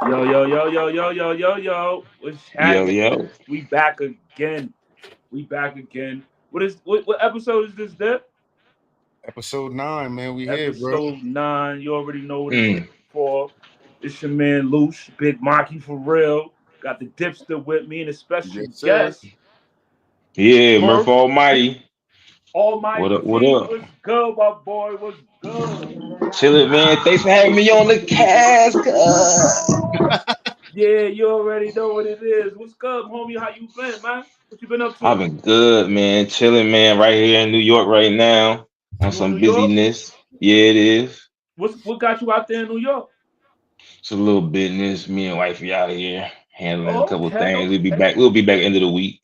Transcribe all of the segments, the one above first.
Yo, yo, yo, yo, yo, yo, yo, yo. What's Yo, happening? yo. We back again. We back again. What episode is this, Dip? Episode 9, man. We here, bro. Episode 9. You already know what it's Mm. for. It's your man Loosh, Big Maki for real. Got the Dipster with me and a special Yes, sir. guest, Yeah, Murph Murph Almighty. What Almighty up? What T. up? What's good, my boy? What's good? Chillin', man. Thanks for having me on the cast. Yeah, you already know what it is. What's good, homie? How you been, man? What you been up I've to? been good, man. Chilling, man. Right here in New York right now on You in some New York? busyness. Yeah, it is. What got you out there in New York? It's a little business. Me and wifey out here handling a couple of Okay, things. We'll be okay, back. We'll be back end of the week.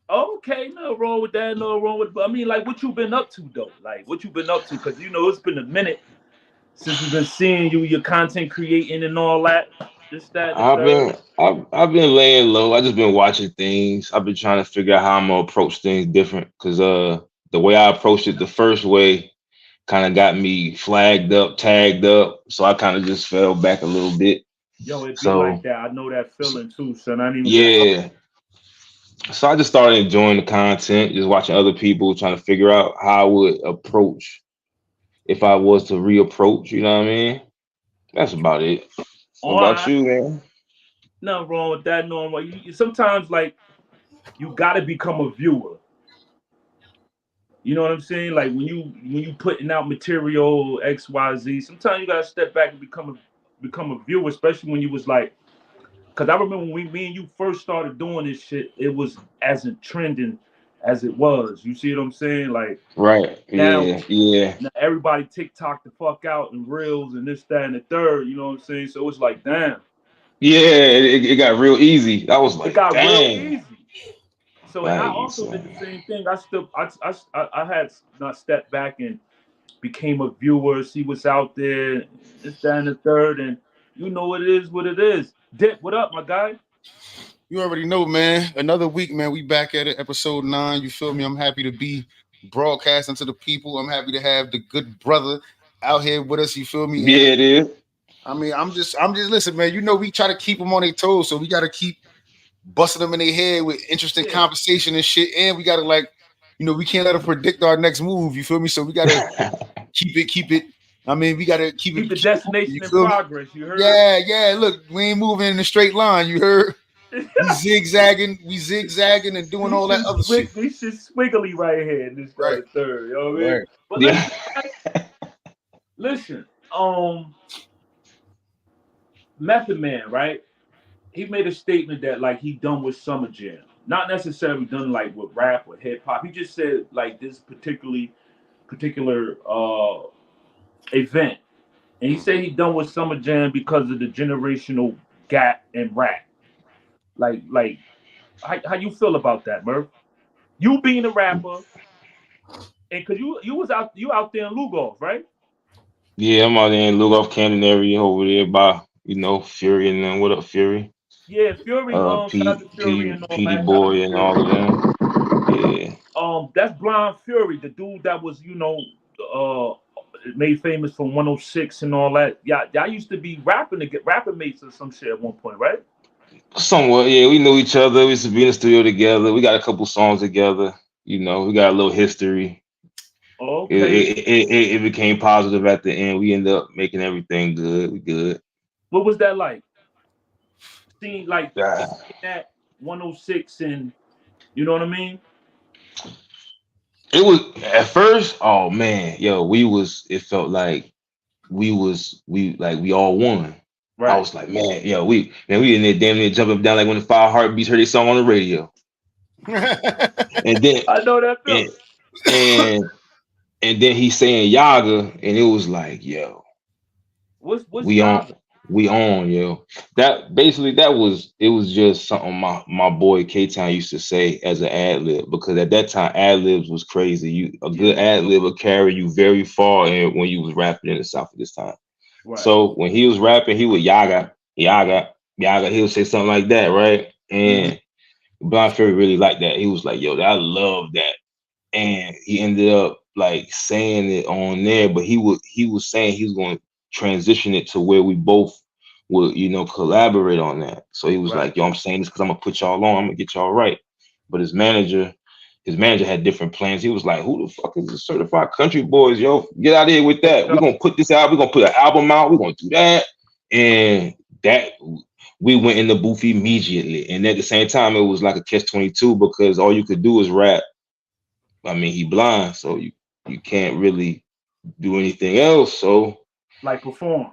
okay. No wrong with that. No wrong with. I mean, like, what you been up to though? Like, what you been up to? Because it's been a minute since we've been seeing you, your content creating and all that. This, that, and the I've third. been I've been laying low. I just been watching things. I've been trying to figure out how I'm gonna approach things different because the way I approached it the first way kind of got me flagged up, tagged up. So I kind of just fell back a little bit. Yo, it be like So that. I know that feeling too, son. I ain't even gonna lie. yeah. So I just started enjoying the content, just watching other people, trying to figure out how I would approach if I was to reapproach, you know what I mean? That's about it. What All about right, you, man? nothing wrong with that. No, sometimes like you gotta become a viewer. You know what I'm saying? Like when you putting out material X Y Z, sometimes you gotta step back and become a viewer, especially when you was like, because I remember when me and you first started doing this shit, it was as trending as it was. You see what I'm saying? Like Right. now, Yeah. Yeah. now everybody TikTok the fuck out and reels and this, that, and the third. You know what I'm saying? So it's like, damn, Yeah. It got real easy. I was it like, got real dang. easy. So and I Like, also so, did the same thing. I had not stepped back and became a viewer, see what's out there, this, that, and the third, and you know what it is, what it is. Dip, what up, my guy? You already know, man. Another week, man. We back at it, episode 9. You feel me? I'm happy to be broadcasting to the people. I'm happy to have the good brother out here with us. You feel me? yeah, And it is. I'm just listen, man. You know, we try to keep them on their toes, so we got to keep busting them in their head with interesting Yeah, conversation and shit. And we got to we can't let them predict our next move. You feel me? So we got to keep it. I mean, we got to keep keep it. the Moving, you destination in feel me? progress. You heard? Yeah, yeah. Look, we ain't moving in a straight line. You heard? We zigzagging and doing we all that should other shit. we should swiggly right here in this, that, Right, and third. You know what I mean? right. But Yeah. listen, right? Listen. Method Man, right? He made a statement that like he done with Summer Jam. Not necessarily done like with rap or hip hop. He just said like this particular event. And he said he done with Summer Jam because of the generational gap in rap. Like how you feel about that, Murph? You being a rapper, and cause you out there in Lugov, right? Yeah, I'm out there in Lugoff Canyon area over there by, Fury and then what up, Fury? Yeah, Fury. Shout out to Fury and all Petey that. Shout out to Boy and Fury. all of them. Yeah. That's Blind Fury, the dude that was uh made famous from 106 and all that. Yeah, y'all used to be rapping to get rapping mates or some shit at one point, right? Somewhat, yeah. We knew each other. We used to be in the studio together. We got a couple songs together. We got a little history. It, Okay. it, it, it it became positive at the end. We ended up making everything good. We good. What was that like? Seeing like Yeah. being at 106 and you know what I mean? It was at first, oh man, yo, it felt like we all won. I Right. was like, man, yo, we in there damn near jumping down like when the Five Heartbeats heard their song on the radio. And then I know that and feeling. and and then he's saying Yaga, and it was like, yo, What's we on Yaga? we on, yo. That basically that was it was just something my boy K Town used to say as an ad lib because at that time ad libs was crazy. A Yeah. good ad lib would carry you very far when you was rapping in the South at this time. Right. So when he was rapping, he would Yaga, he would say something like that, right? Mhm. And Blind Fury really liked that. He was like, yo, I love that. And he ended up like saying it on there, but he was saying he was going to transition it to where we both would, collaborate on that. So he was Right. like, yo, I'm saying this because I'm gonna put y'all on, I'm gonna get y'all right. But his manager had different plans. He was like, who the fuck is the certified country boys? Yo, get out of here with that. We're gonna put this out, we're gonna put an album out, we're gonna do that. And that we went in the booth immediately. And at the same time, it was like a catch-22 because all you could do is rap. I mean, he blind, so you can't really do anything else. So Like perform.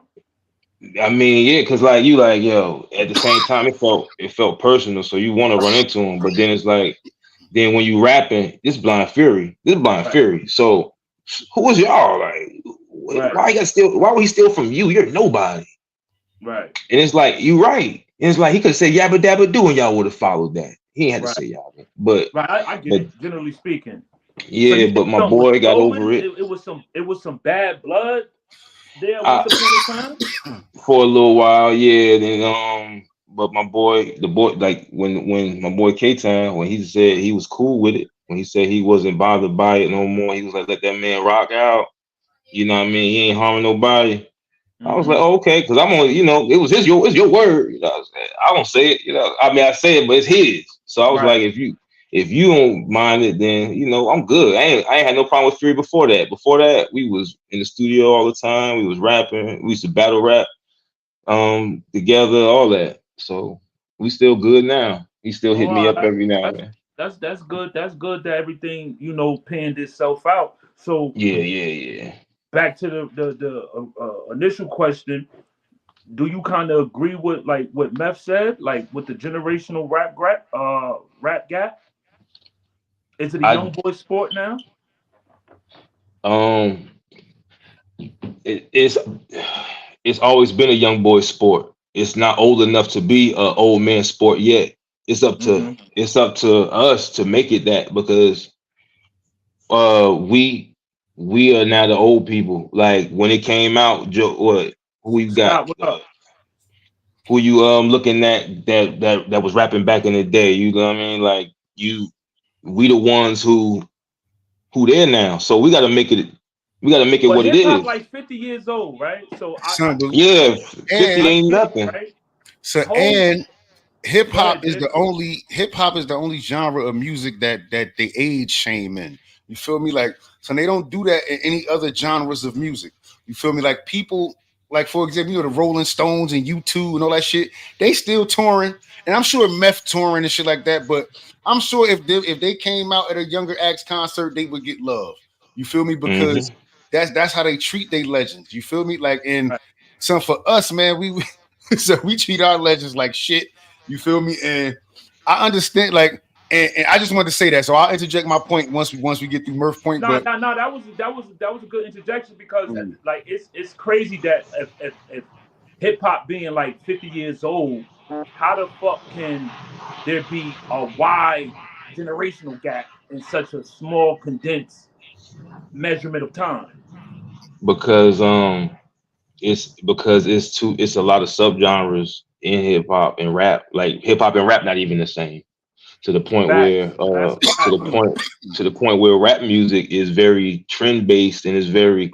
I mean, yeah, because like you like, yo, at the same time it felt personal. So you want to run into him, but then it's like, then when you rapping, this blind fury. So who was y'all? Like, Right. why would he steal from you? You're nobody. Right. And it's like, you right. And it's like he could have said yabba dabba do and y'all would have followed that. He ain't had to say yabba. But right, I get it, generally speaking. Yeah, but my boy got over it. It was some bad blood there once upon a time. For a little while, yeah. Then but the boy, like when my boy K-Town, when he said he was cool with it, when he said he wasn't bothered by it no more, he was like, let that man rock out. You know what I mean? He ain't harming nobody. I was like, oh, okay, because I'm on, it's your word. I don't say it, I mean, I say it, but it's his. So I was like, if you don't mind it, then I'm good. I ain't had no problem with Fury before that. Before that, we was in the studio all the time. We was rapping. We used to battle rap together, all that. So we still good now. He still hit me up every now and then. That's good. That's good that everything panned itself out. So yeah. Back to the initial question. Do you kind of agree with like what Meth said, like with the generational rap gap? Is it a young boy sport now? It's always been a young boy sport. It's not old enough to be an old man sport yet. It's up to us to make it that, because we are now the old people. Like when it came out, who you got? Who you looking at that was rapping back in the day? You know what I mean? Like we the ones who there now. So we gotta make it. We gotta make it what it is. Like 50 years old, right? So 50 ain't nothing. Right? So and hip hop is the only genre of music that they age shame in. You feel me? Like, so they don't do that in any other genres of music. You feel me? Like people, like for example, the Rolling Stones and U2 and all that shit, they still touring, and I'm sure Meth touring and shit like that. But I'm sure if they came out at a Younger Acts concert, they would get love. You feel me? Because that's how they treat their legends. You feel me? Like, and so for us, man, we treat our legends like shit. You feel me? And I understand, like. And I just wanted to say that, so I'll interject my point once we get through Murph's point. No, that was a good interjection, because like it's crazy that if hip hop being like 50 years old, how the fuck can there be a wide generational gap in such a small condensed measurement of time? Because it's a lot of subgenres in hip hop and rap. Like hip hop and rap not even the same. To the point where rap music is very trend based and is very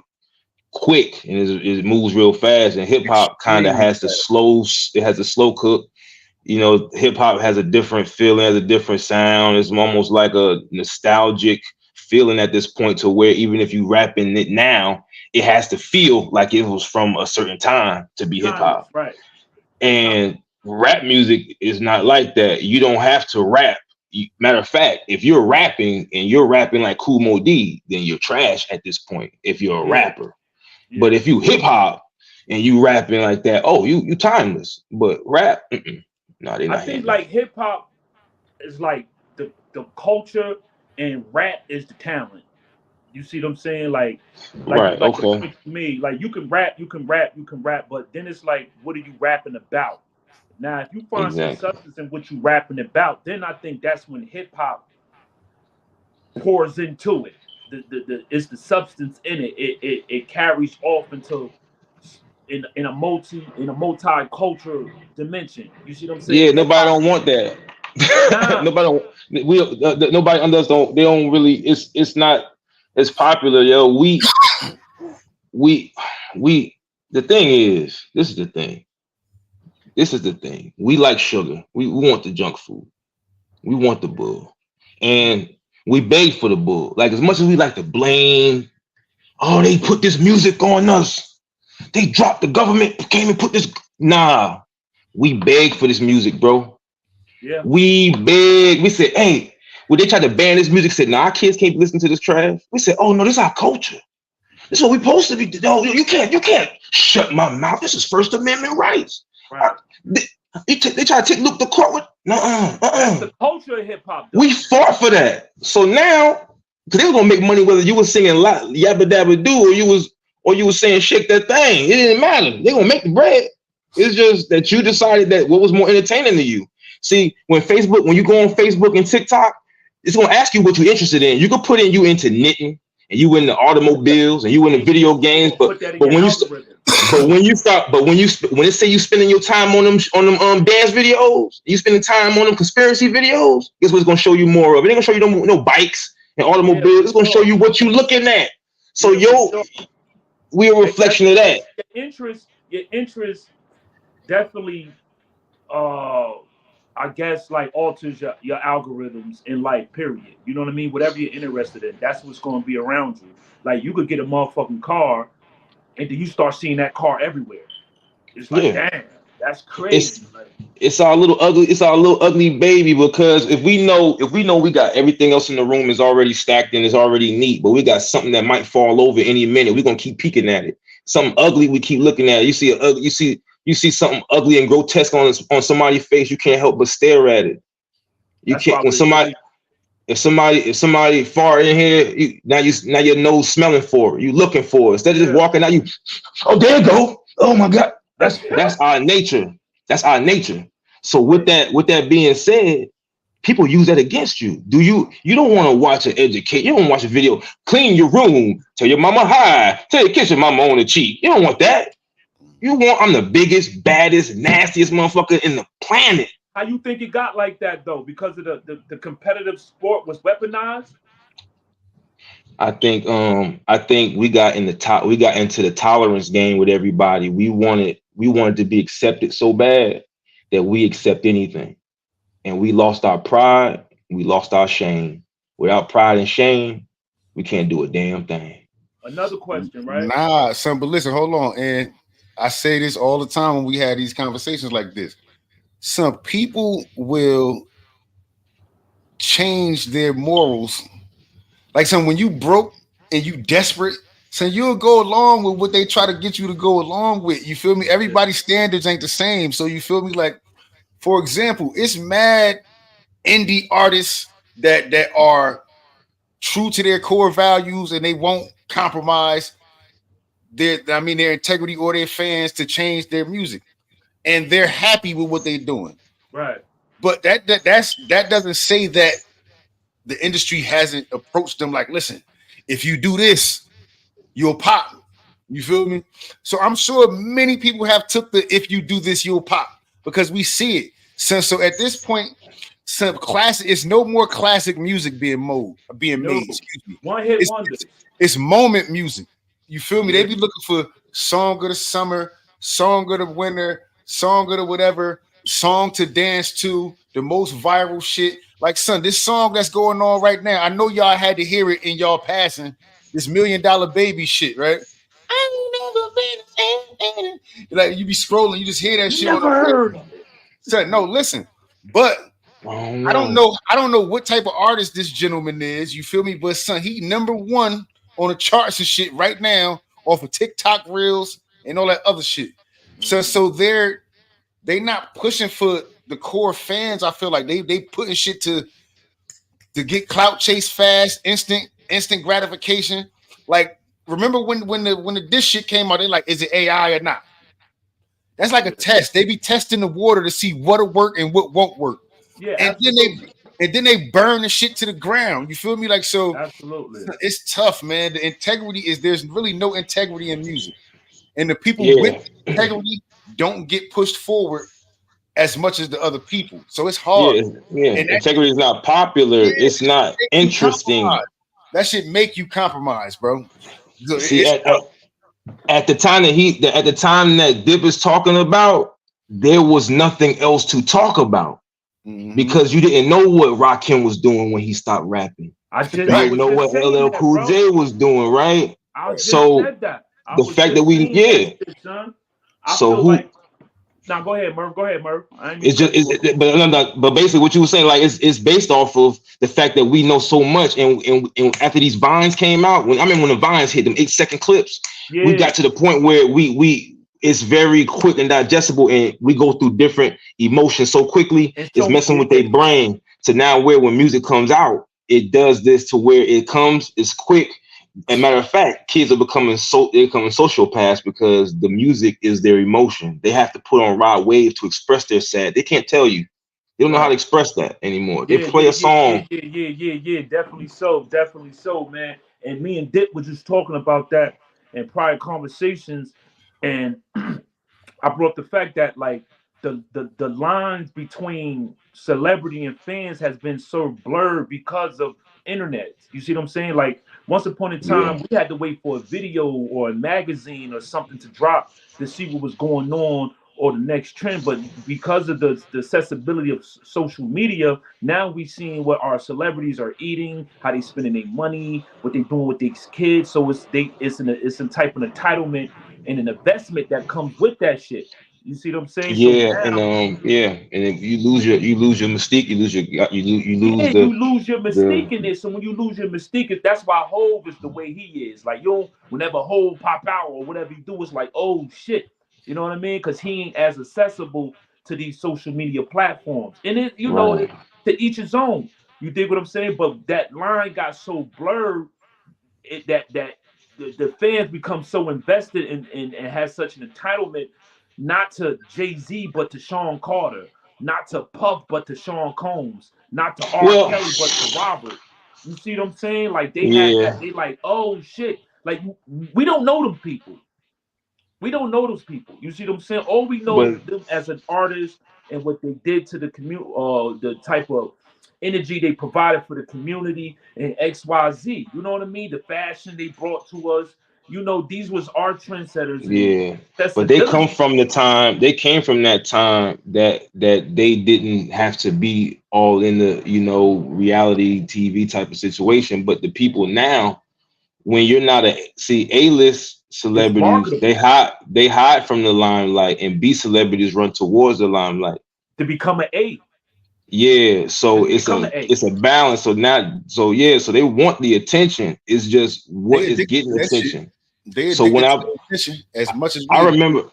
quick and it moves real fast, and hip hop kind of has a slow cook. Hip hop has a different feeling, has a different sound. It's almost like a nostalgic feeling at this point, to where even if you rapping it now, it has to feel like it was from a certain time to be hip hop. Right. And rap music is not like that. You don't have to rap. Matter of fact, if you're rapping and you're rapping like Kool Moe Dee, then you're trash at this point if you're a rapper. But if you hip hop and you rapping like that, you timeless. But rap, no, they not. I think like hip hop is like the culture, and rap is the talent. You see what I'm saying? Like okay. To me, like you can rap, but then it's like, what are you rapping about? Now, if you find some substance in what you rapping about, then I think that's when hip hop pours into it. It's the substance in it. It carries off into in a multicultural dimension. You see what I'm saying? Yeah, nobody don't want that. Nobody understands. They don't really. It's not as popular, yo. The thing is, this is the thing. This is the thing. We like sugar. We want the junk food. We want the bull. And we beg for the bull. Like as much as we like to blame, oh, they put this music on us. They dropped the government, came and put this. Nah, we beg for this music, bro. Yeah. We beg. We said, hey, when they tried to ban this music, said, nah, our kids can't listen to this trash. We said, oh no, this is our culture. This is what we're supposed to be. No, you can't shut my mouth. This is First Amendment rights. Right. They try to take Luke to court with That's the culture of hip hop. We fought for that. So now, because they were gonna make money whether you were singing Yabba Dabba Doo or you was saying Shake That Thing. It didn't matter. They're gonna make the bread. It's just that you decided that what was more entertaining to you. See, when you go on Facebook and TikTok, it's gonna ask you what you're interested in. You can put in you into knitting and you into automobiles and you into video games, but when it say you spending your time on them dance videos, you spending time on them conspiracy videos, guess what it's gonna show you more of? It ain't gonna show you no bikes and automobiles. It's gonna show you what you looking at. So we're a reflection of that. Your interest definitely I guess like alters your algorithms in life, period. You know what I mean? Whatever you're interested in, that's what's gonna be around you. Like you could get a motherfucking car and then you start seeing that car everywhere. It's like, damn, that's crazy. It's our little ugly baby, because if we know we got everything else in the room is already stacked and is already neat, but we got something that might fall over any minute, we're gonna keep peeking at it. Something ugly, we keep looking at it. You see something ugly and grotesque on somebody's face, you can't help but stare at it. You can't if somebody far in here, now your nose smelling for it. You looking for it. Instead of just walking out, oh, there you go. Oh my God. That's our nature. That's our nature. So with that being said, people use that against you. You don't want to watch an educate. You don't watch a video. Clean your room. Tell your mama hi. Tell your kiss your mama on the cheek. You don't want that. You want I'm the biggest, baddest, nastiest motherfucker in the planet. How you think it got like that though? Because of the competitive sport was weaponized? I think we got into the tolerance game with everybody. We wanted to be accepted so bad that we accept anything. And we lost our pride, we lost our shame. Without pride and shame, we can't do a damn thing. Another question, right? Nah, son, but listen, hold on. And I say this all the time when we had these conversations like this. Some people will change their morals. Like when you broke and you desperate, so you'll go along with what they try to get you to go along with. You feel me? Everybody's standards ain't the same. So you feel me? Like, for example, it's mad indie artists that are true to their core values and they won't compromise their integrity or their fans to change their music. And they're happy with what they're doing. Right. But that doesn't say that the industry hasn't approached them like, listen, if you do this, you'll pop. You feel me? So I'm sure many people have took the if you do this, you'll pop, because we see it. So at this point, some classic, it's no more classic music being made. Excuse me. One hit wonder. It's moment music. You feel me? They be looking for song of the summer, song of the winter, song of the whatever, song to dance to, the most viral shit. Like, son, this song that's going on right now, I know y'all had to hear it in y'all passing. This $1 Million Baby shit, right? Like, you be scrolling, you just hear that shit. Never heard. Son, no, listen. But I don't know what type of artist this gentleman is. You feel me? But son, he #1 on the charts and shit right now off of TikTok reels and all that other shit. So they're not pushing for the core fans. I feel like they putting shit to get clout chase fast, instant gratification. Like, remember when the this shit came out, they like, is it AI or not? That's like a test. They be testing the water to see what'll work and what won't work. Yeah, and then they burn the shit to the ground. You feel me? Like, so absolutely, it's tough, man. The integrity there's really no integrity in music, and the people with integrity don't get pushed forward as much as the other people. So it's hard. Yeah. And integrity is not popular. It's not interesting. That shit make you compromise, bro. See, at the time that Dip is talking about, there was nothing else to talk about because you didn't know what Rakim was doing when he stopped rapping. I You didn't know what LL Cool J was doing, right? I just So said that. the fact that we, yeah. Son. I So feel who? like, now go ahead, Murph. Go ahead, Murph. It's just, but basically what you were saying, like it's based off of the fact that we know so much, and after these vines came out, when the vines hit them 8-second clips, we got to the point where we it's very quick and digestible, and we go through different emotions so quickly. It's messing with their brain to now where when music comes out, it does this to where it comes, it's quick. And matter of fact, kids are becoming sociopaths because the music is their emotion. They have to put on raw wave to express their sad. They can't tell you. They don't know how to express that anymore. They play a song. Yeah. Definitely so, man. And me and Dip were just talking about that in prior conversations, and I brought the fact that like the lines between celebrity and fans has been so blurred because of internet. You see what I'm saying? Like once upon a time, we had to wait for a video or a magazine or something to drop to see what was going on or the next trend. But because of the accessibility of social media, now we seeing what our celebrities are eating, how they spending their money, what they doing with these kids. So it's a type of entitlement and an investment that comes with that shit. You see what I'm saying? Yeah, So now, and if you lose your mystique, you lose you lose your mystique the in this. So when you lose your mystique, that's why Hove is the way he is. Like whenever Hove pop out or whatever he do, it's like, oh shit. You know what I mean? Because he ain't as accessible to these social media platforms. And to each his own. You dig what I'm saying? But that line got so blurred that the fans become so invested and has such an entitlement, not to Jay-Z but to Sean Carter, not to Puff but to Sean Combs, not to R. Kelly but to Robert. You see what I'm saying? Like they had that. They like, oh shit. Like we don't know them people. We don't know those people. You see what I'm saying? All we know them as an artist and what they did to the community, the type of energy they provided for the community and XYZ. You know what I mean? The fashion they brought to us. These was our trendsetters. Yeah, but they come from the time. They came from that time that they didn't have to be all in the reality TV type of situation. But the people now, when you're not A-list celebrities, they hide from the limelight, and B celebrities run towards the limelight to become an A. Yeah, so it's a balance. So they want the attention. It's just what is getting attention. So when attention as much as I remember,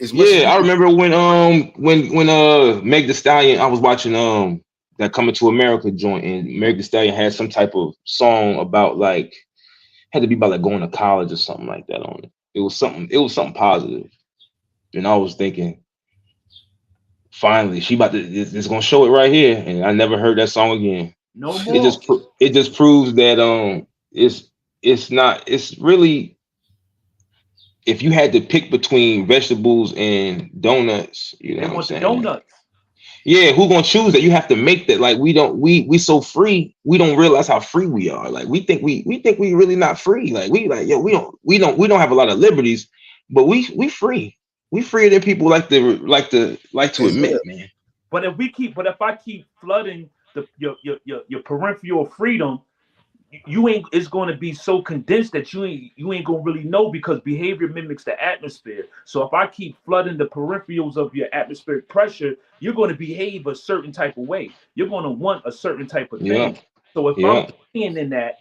I remember when Meg Thee Stallion, I was watching that Coming to America joint, and Meg Thee Stallion had some type of song about had to be about going to college or something like that on it. It was something positive, and I was thinking, finally, she it's gonna show it right here, and I never heard that song again. No more. It just proves that it's really, if you had to pick between vegetables and donuts, you know what I'm saying? Donuts. Yeah, who gonna choose that? You have to make that. Like we so free, we don't realize how free we are. Like we think we really not free. Like we don't have a lot of liberties, but we free. We freer than people like to admit, man. But if I keep flooding your peripheral freedom, it's going to be so condensed that you ain't going to really know, because behavior mimics the atmosphere. So if I keep flooding the peripherals of your atmospheric pressure, you're going to behave a certain type of way. You're going to want a certain type of thing. So if I'm playing in that,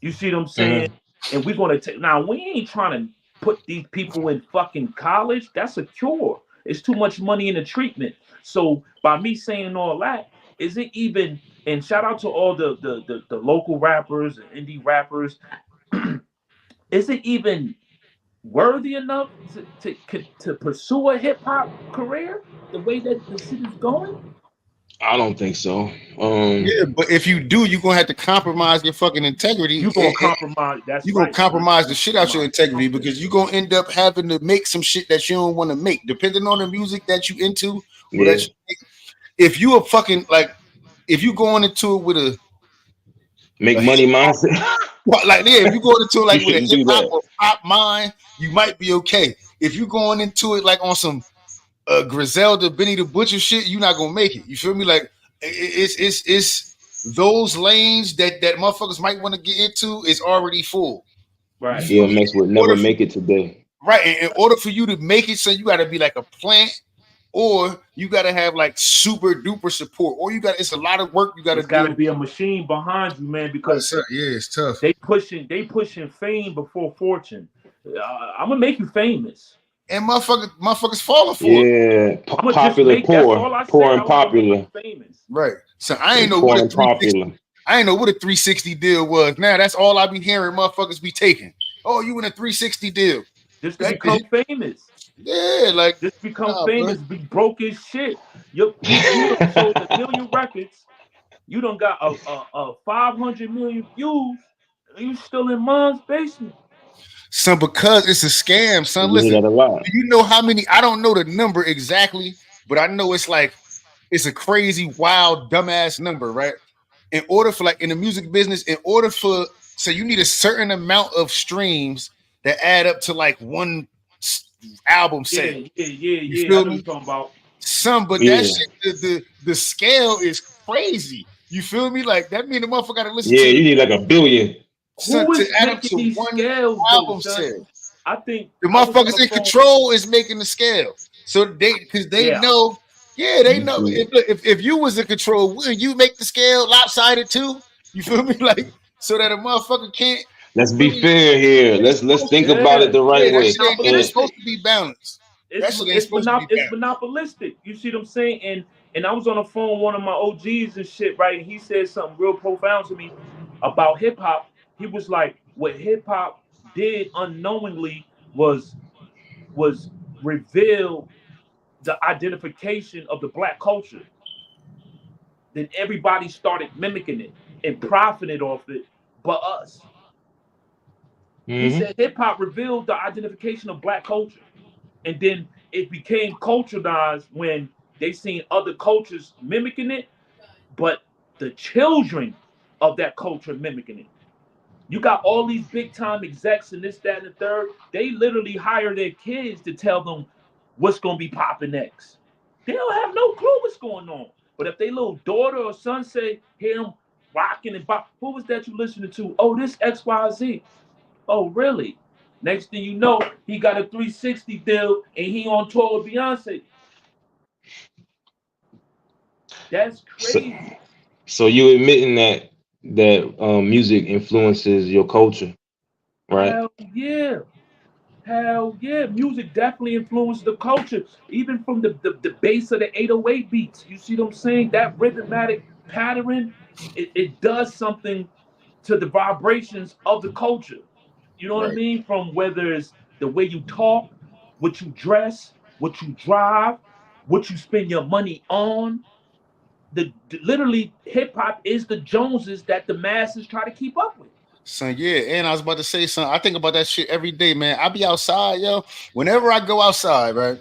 you see what I'm saying? And we're going to take, now we ain't trying to put these people in fucking college. That's a cure. It's too much money in the treatment. So by me saying all that, is it even, and shout out to all the local rappers and indie rappers, is it even worthy enough to pursue a hip hop career the way that the shit is going? I don't think so. Yeah, but if you do, you're gonna have to compromise your fucking integrity. You're gonna compromise. You're gonna compromise the shit out your integrity, because you're gonna end up having to make some shit that you don't want to make, depending on the music that you into. Yeah. If you are fucking if you going into it with a make money mindset, if you going into it with a hip hop or pop mind, you might be okay. If you're going into it on some Griselda, Benny the Butcher shit, you're not gonna make it. You feel me? Like it's those lanes that motherfuckers might want to get into is already full. Right. DMX would never make it today. Right. In order for you to make it, so you got to be like a plant, or you got to have like super duper support, or it's a lot of work you got to do. Got to be a machine behind you, man, because it's tough. They pushing fame before fortune. I'm gonna make you famous. And motherfuckers falling for it. Yeah, popular, poor and popular. Famous. Right. So I ain't know what a 360. I ain't know what a 360 deal was. Now that's all I be hearing motherfuckers be taking. Oh, you in a 360 deal? Just to become famous. Yeah, like just become famous. Bro. Be broke as shit. You done sold 1 million records. You done got a 500 million views. You still in mom's basement. Son, because it's a scam, son. Listen, do you know how many? I don't know the number exactly, but I know it's a crazy, wild, dumbass number, right? In order for in the music business, so you need a certain amount of streams that add up to one album sale. Yeah. You feel me? Talking about. Some, but that shit, the scale is crazy. You feel me? Like that mean the motherfucker got to listen to. Yeah, you need like 1 billion. Who is making these scales? Album sale. I think the motherfuckers in control is making the scale. So they know. Yeah, they know. If you was in control, wouldn't you make the scale lopsided too? You feel me? Like so that a motherfucker can't. Let's be fair here. Let's think about it the right way. It's supposed to be balanced. It's monopolistic. You see what I'm saying? And I was on the phone with one of my OGs and shit, right? And he said something real profound to me about hip hop. He was like, what hip hop did unknowingly was reveal the identification of the black culture. Then everybody started mimicking it and profited off it, but us. Mm-hmm. He said hip hop revealed the identification of black culture, and then it became culturalized when they seen other cultures mimicking it, but the children of that culture mimicking it. You got all these big time execs and this, that, and the third. They literally hire their kids to tell them what's gonna be popping next. They don't have no clue what's going on. But if they little daughter or son say, hear him rocking and bop, who was that you listening to? Oh, this XYZ. Oh, really? Next thing you know, he got a 360 deal and he on tour with Beyonce. That's crazy. So you admitting that music influences your culture, right? Hell yeah. Music definitely influences the culture. Even from the bass of the 808 beats. You see what I'm saying? That rhythmatic pattern, it does something to the vibrations of the culture. You know what I mean? From whether it's the way you talk, what you dress, what you drive, what you spend your money on. Literally, hip hop is the Joneses that the masses try to keep up with. Son, yeah, and I was about to say, son, I think about that shit every day, man. I be outside, yo. Whenever I go outside, right?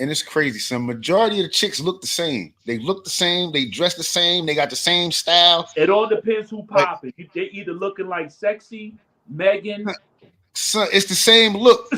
And it's crazy. Son, majority of the chicks look the same. They look the same. They dress the same. They got the same style. It all depends who popping. They either looking like sexy, Megan. Son, it's the same look.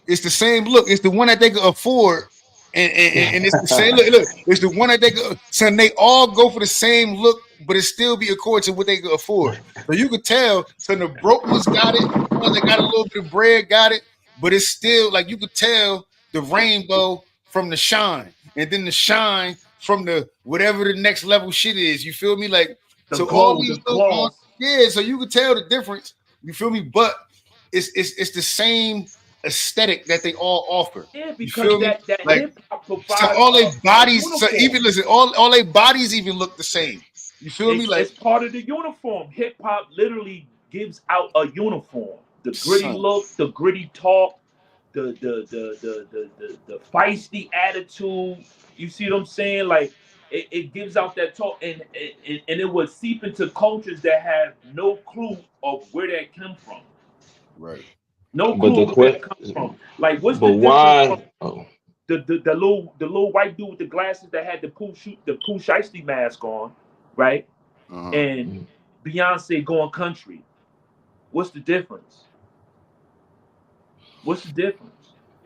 It's the same look. It's the one that they can afford. And it's the same look. It's the one that they go. Son, they all go for the same look, but it still be according to what they can afford. So you could tell. So the broke ones got it. The ones that got a little bit of bread got it, but it's still like you could tell the rainbow from the shine, and then the shine from the whatever the next level shit is. You feel me? Like the so glow, all these the yeah. So you could tell the difference. You feel me? But it's the same aesthetic that they all offer. Yeah, because that hip hop provides. So all their bodies, so even listen, all their bodies even look the same. You feel me? Like it's part of the uniform. Hip hop literally gives out a uniform. The gritty look, the gritty talk, the feisty attitude. You see what I'm saying? Like it gives out that talk, and it would seep into cultures that have no clue of where that come from. Right. No clue where that comes from. Like what's the difference from the little white dude with the glasses that had the Pooh Shiesty mask on, right? Uh-huh. And Beyonce going country. What's the difference? What's the difference?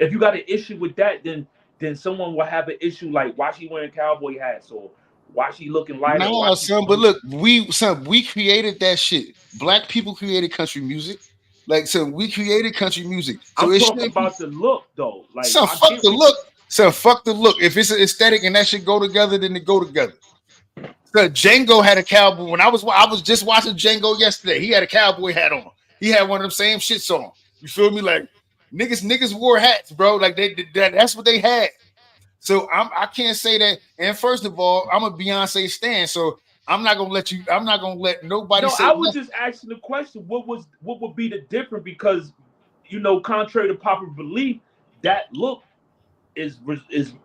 If you got an issue with that, then then someone will have an issue like why she wearing cowboy hats or why she looking lighter. Nah, son, but look, we created that shit. Black people created country music. Like, so we created country music. So I'm talking about the look though. Like, son, fuck the look. Son, fuck the look. If it's an aesthetic and that should go together, then they go together. So Django had a cowboy. When I was just watching Django yesterday. He had a cowboy hat on. He had one of them same shits on. You feel me? Like niggas wore hats, bro. Like that's what they had. So I can't say that. And first of all, I'm a Beyonce stan, so I'm not gonna let nobody say. I was just asking the question: what would be the difference? Because contrary to popular belief, that look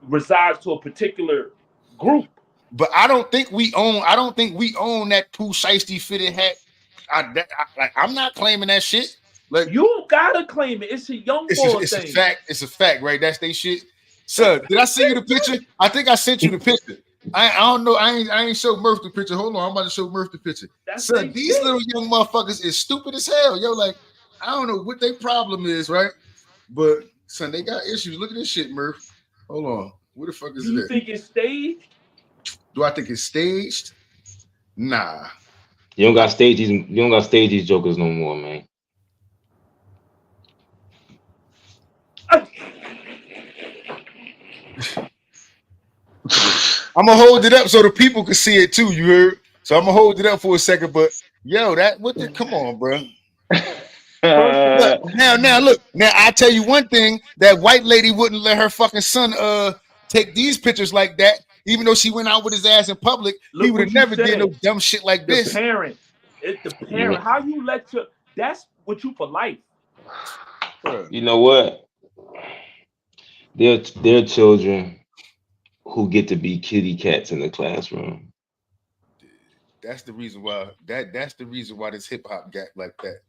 resides to a particular group. But I don't think we own that Pooh Shiesty fitted hat. I'm not claiming that shit. Like, you don't gotta claim it. It's a young boy thing. It's a fact, right? That's they shit. Sir, did I send you the picture? I think I sent you the picture. I don't know. I ain't show Murph the picture. Hold on, I'm about to show Murph the picture. Son, these little young motherfuckers is stupid as hell. Yo, like, I don't know what their problem is, right? But son, they got issues. Look at this shit, Murph. Hold on. What the fuck is it? Do you think it's staged? Do I think it's staged? Nah. You don't got stage these jokers no more, man. I'm gonna hold it up so the people can see it too. You heard? So I'm gonna hold it up for a second. But yo, come on, bro. Look. Now I tell you one thing: that white lady wouldn't let her fucking son take these pictures like that, even though she went out with his ass in public. He would have never did no dumb shit like this. The parent. How you let your? That's what you for life. You know what? They're children who get to be kitty cats in the classroom. That's the reason why. That's the reason why this hip hop got like that.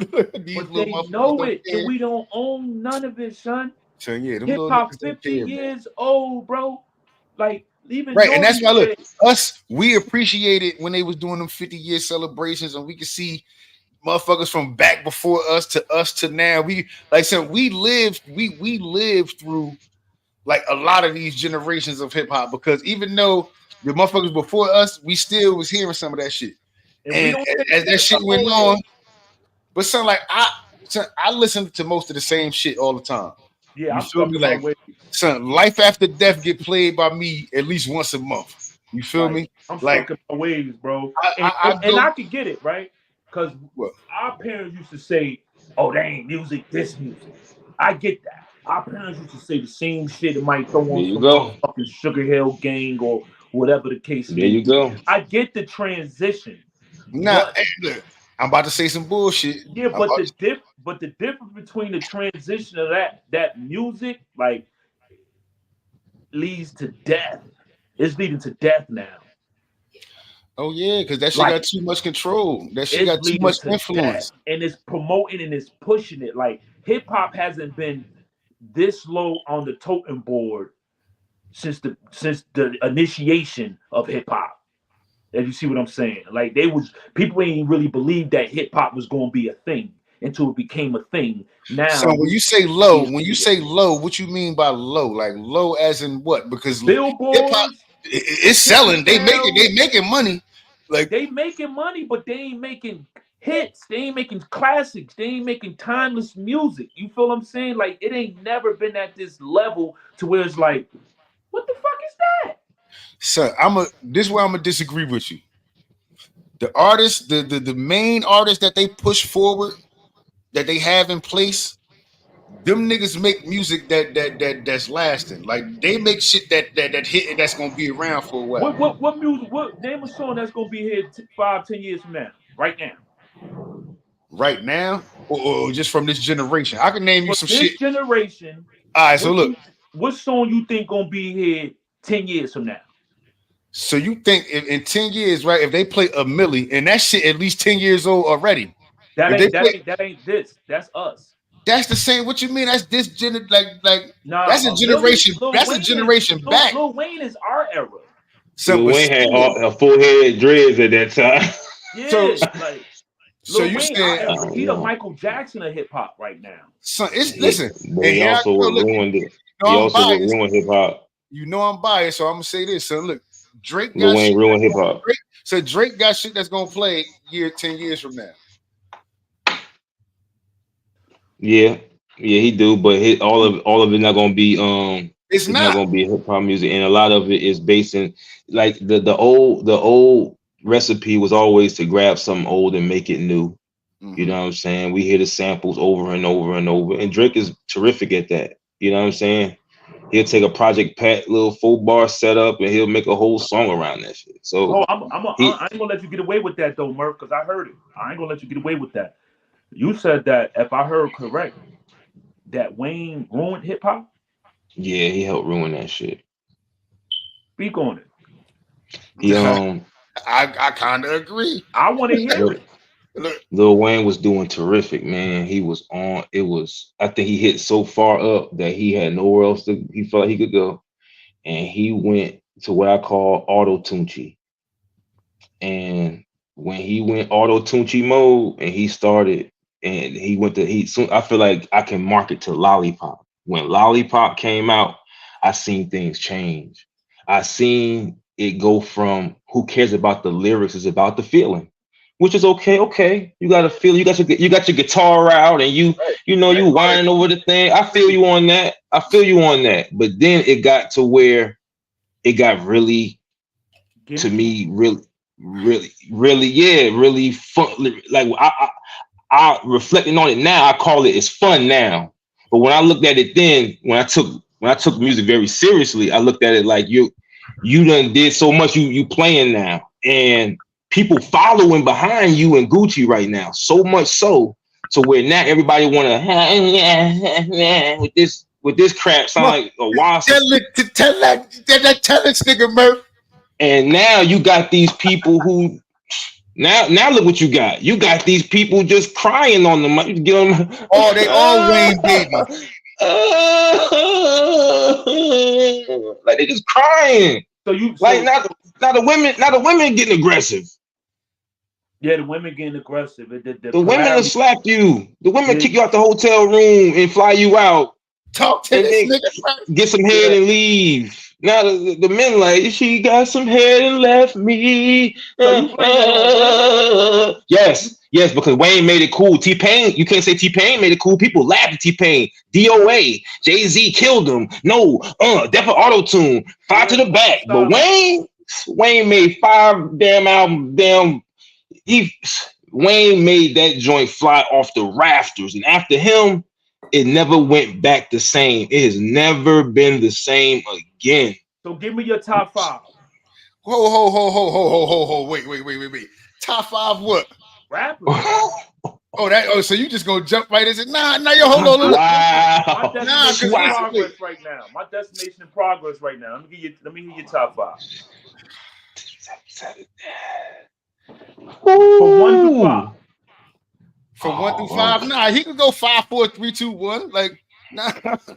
But they know it, and we don't own none of it, son. So yeah, hip hop 50 years old, bro. Like even right, and that's why look, we appreciate it when they was doing them 50-year celebrations, and we could see motherfuckers from back before us to now. We lived through like a lot of these generations of hip hop, because even though the motherfuckers before us, we still was hearing some of that shit. And as that shit went on, but I listen to most of the same shit all the time. Yeah, you feel me? Like, son, Life After Death get played by me at least once a month. You feel me? I'm like stuck in my ways, bro. I could get it, right? Because our parents used to say, "Oh, they ain't music, this music." I get that. Our parents used to say the same shit. It might throw on some fucking Sugar Hill Gang or whatever the case. There you go. I get the transition. Nah, look, I'm about to say some bullshit. Yeah, but the difference between the transition of that music, like, leads to death. It's leading to death now. Oh yeah, because that shit got too much control. That shit got too much influence, and it's promoting and it's pushing it. Like, hip hop hasn't been this low on the totem board since the initiation of hip hop. If you see what I'm saying, like, people ain't really believe that hip hop was going to be a thing until it became a thing. Now, so when you say low, what you mean by low? Like low as in what? Because Billboard, hip hop, it's selling. They making money. Like, they making money, but they ain't making hits. They ain't making classics. They ain't making timeless music. You feel what I'm saying? Like, it ain't never been at this level to where it's like, what the fuck is that? So this is where I'm gonna disagree with you. The artists, the main artists that they push forward, that they have in place, them niggas make music that's lasting. Like, they make shit that hit and that's gonna be around for a while. What music? What name a song that's gonna be here 5-10 years from now? Right now. Right now, or just from this generation? I can name you some shit. This generation. All right, so look, what song you think gonna be here 10 years from now? So you think in 10 years, right? If they play a Millie, and that shit at least 10 years old already. That ain't this. That's us. That's the same. What you mean? That's this that's a generation. That's a generation back. Lil Wayne is our era. Lil Wayne had a full head dreads at that time. Yeah, so you saying he's a Michael Jackson of hip hop right now. So listen, he also ruined it. know He I'm also biased. ruined hip hop. You know I'm biased, so I'm gonna say this. So look, Drake Lil got Wayne shit. ruined hip hop. So Drake got shit that's gonna play 10 years from now. Yeah, he do, but all of it not gonna be It's it's not not. gonna be hip hop music, and a lot of it is based in like the old recipe was always to grab something old and make it new. You know what I'm saying? We hear the samples over and over and over, and Drake is terrific at that. You know what I'm saying? He'll take a Project Pat little 4-bar setup and he'll make a whole song around that shit. So Oh, I ain't gonna let you get away with that though, Murph, because I heard it. I ain't gonna let you get away with that. You said that if I heard correct, that Wayne ruined hip hop. yeah, he helped ruin that shit. Speak on it. He I kind of agree. I want to hear it. Look, Lil Wayne was doing terrific, man. He was on. It was. I think he hit so far up that he had nowhere else to. He felt like he could go, and he went to what I call auto tunchi. And when he went auto tunchi mode, and he started, and he went to he. Soon, I feel like I can mark it to Lollipop. When Lollipop came out, I seen things change. I seen it go from who cares about the lyrics is about the feeling, which is okay. Okay, you got to feel. You got your guitar out, and you whining over the thing. I feel you on that. I feel you on that. But then it got to where it got really, to me, really fun. Like I reflecting on it now, I call it's fun now. But when I looked at it then, when I took music very seriously, I looked at it like you done did so much. You playing now, and people following behind you in Gucci right now, so much so to where now everybody want to with this crap sound like a wasp. Tell that nigga Murph. And now you got these people who now look what you got. You got these people just crying on the mic. Oh, they all Wayne baby. Like they just crying. So you like now the women getting aggressive. Yeah, the women getting aggressive. The women will slap you. The women kick you out the hotel room and fly you out. Talk to this nigga. Get some head and leave. Now the men like, she got some head and left me. Yes, because Wayne made it cool. T-Pain, you can't say T-Pain made it cool. People laughed at T-Pain. DOA, Jay-Z killed him. No, definitely auto-tune. 5 to the back. But Wayne made 5 damn albums. Wayne made that joint fly off the rafters. And after him, it never went back the same. It has never been the same again. So give me your top 5. Ho. Wait. Top 5 what? Rappers. So you just gonna jump right into nah, yo, hold on. Wow. My destination in progress right now. My destination in progress right now. Let me hear your top 5. From 1 to 5. From 1 through 5, nah, he could go 5, 4, 3, 2, 1. Like, nah,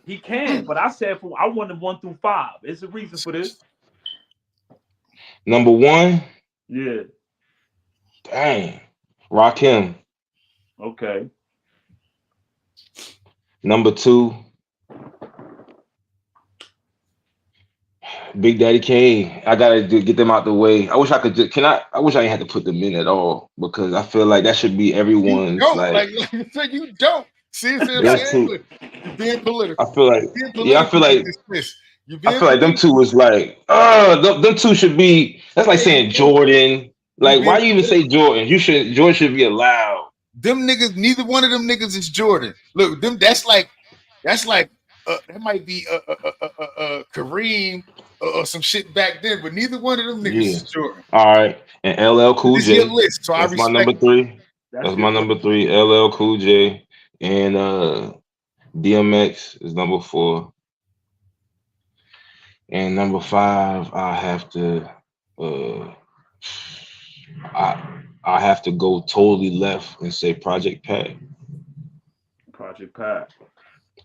he can. But I said I wanted 1 through 5. It's a reason for this. Number 1. Yeah. Dang. Rakim. Okay. Number 2. Big Daddy Kane. I gotta get them out the way. I wish I could. I wish I didn't have to put them in at all, because I feel like that should be everyone's. You don't. See what I'm saying? You're being political. I feel like them two is like, them two should be. That's like saying Jordan. Like, why you even say Jordan? Jordan should be allowed. Them niggas. Neither one of them niggas is Jordan. Look, them. That's like. That might be Kareem or some shit back then, but neither one of them niggas is Jordan. All right, and LL Cool J. List, so that's my number 3. That's my number 3. LL Cool J, and DMX is number 4. And number 5, I have to go totally left and say Project Pat. Project Pat.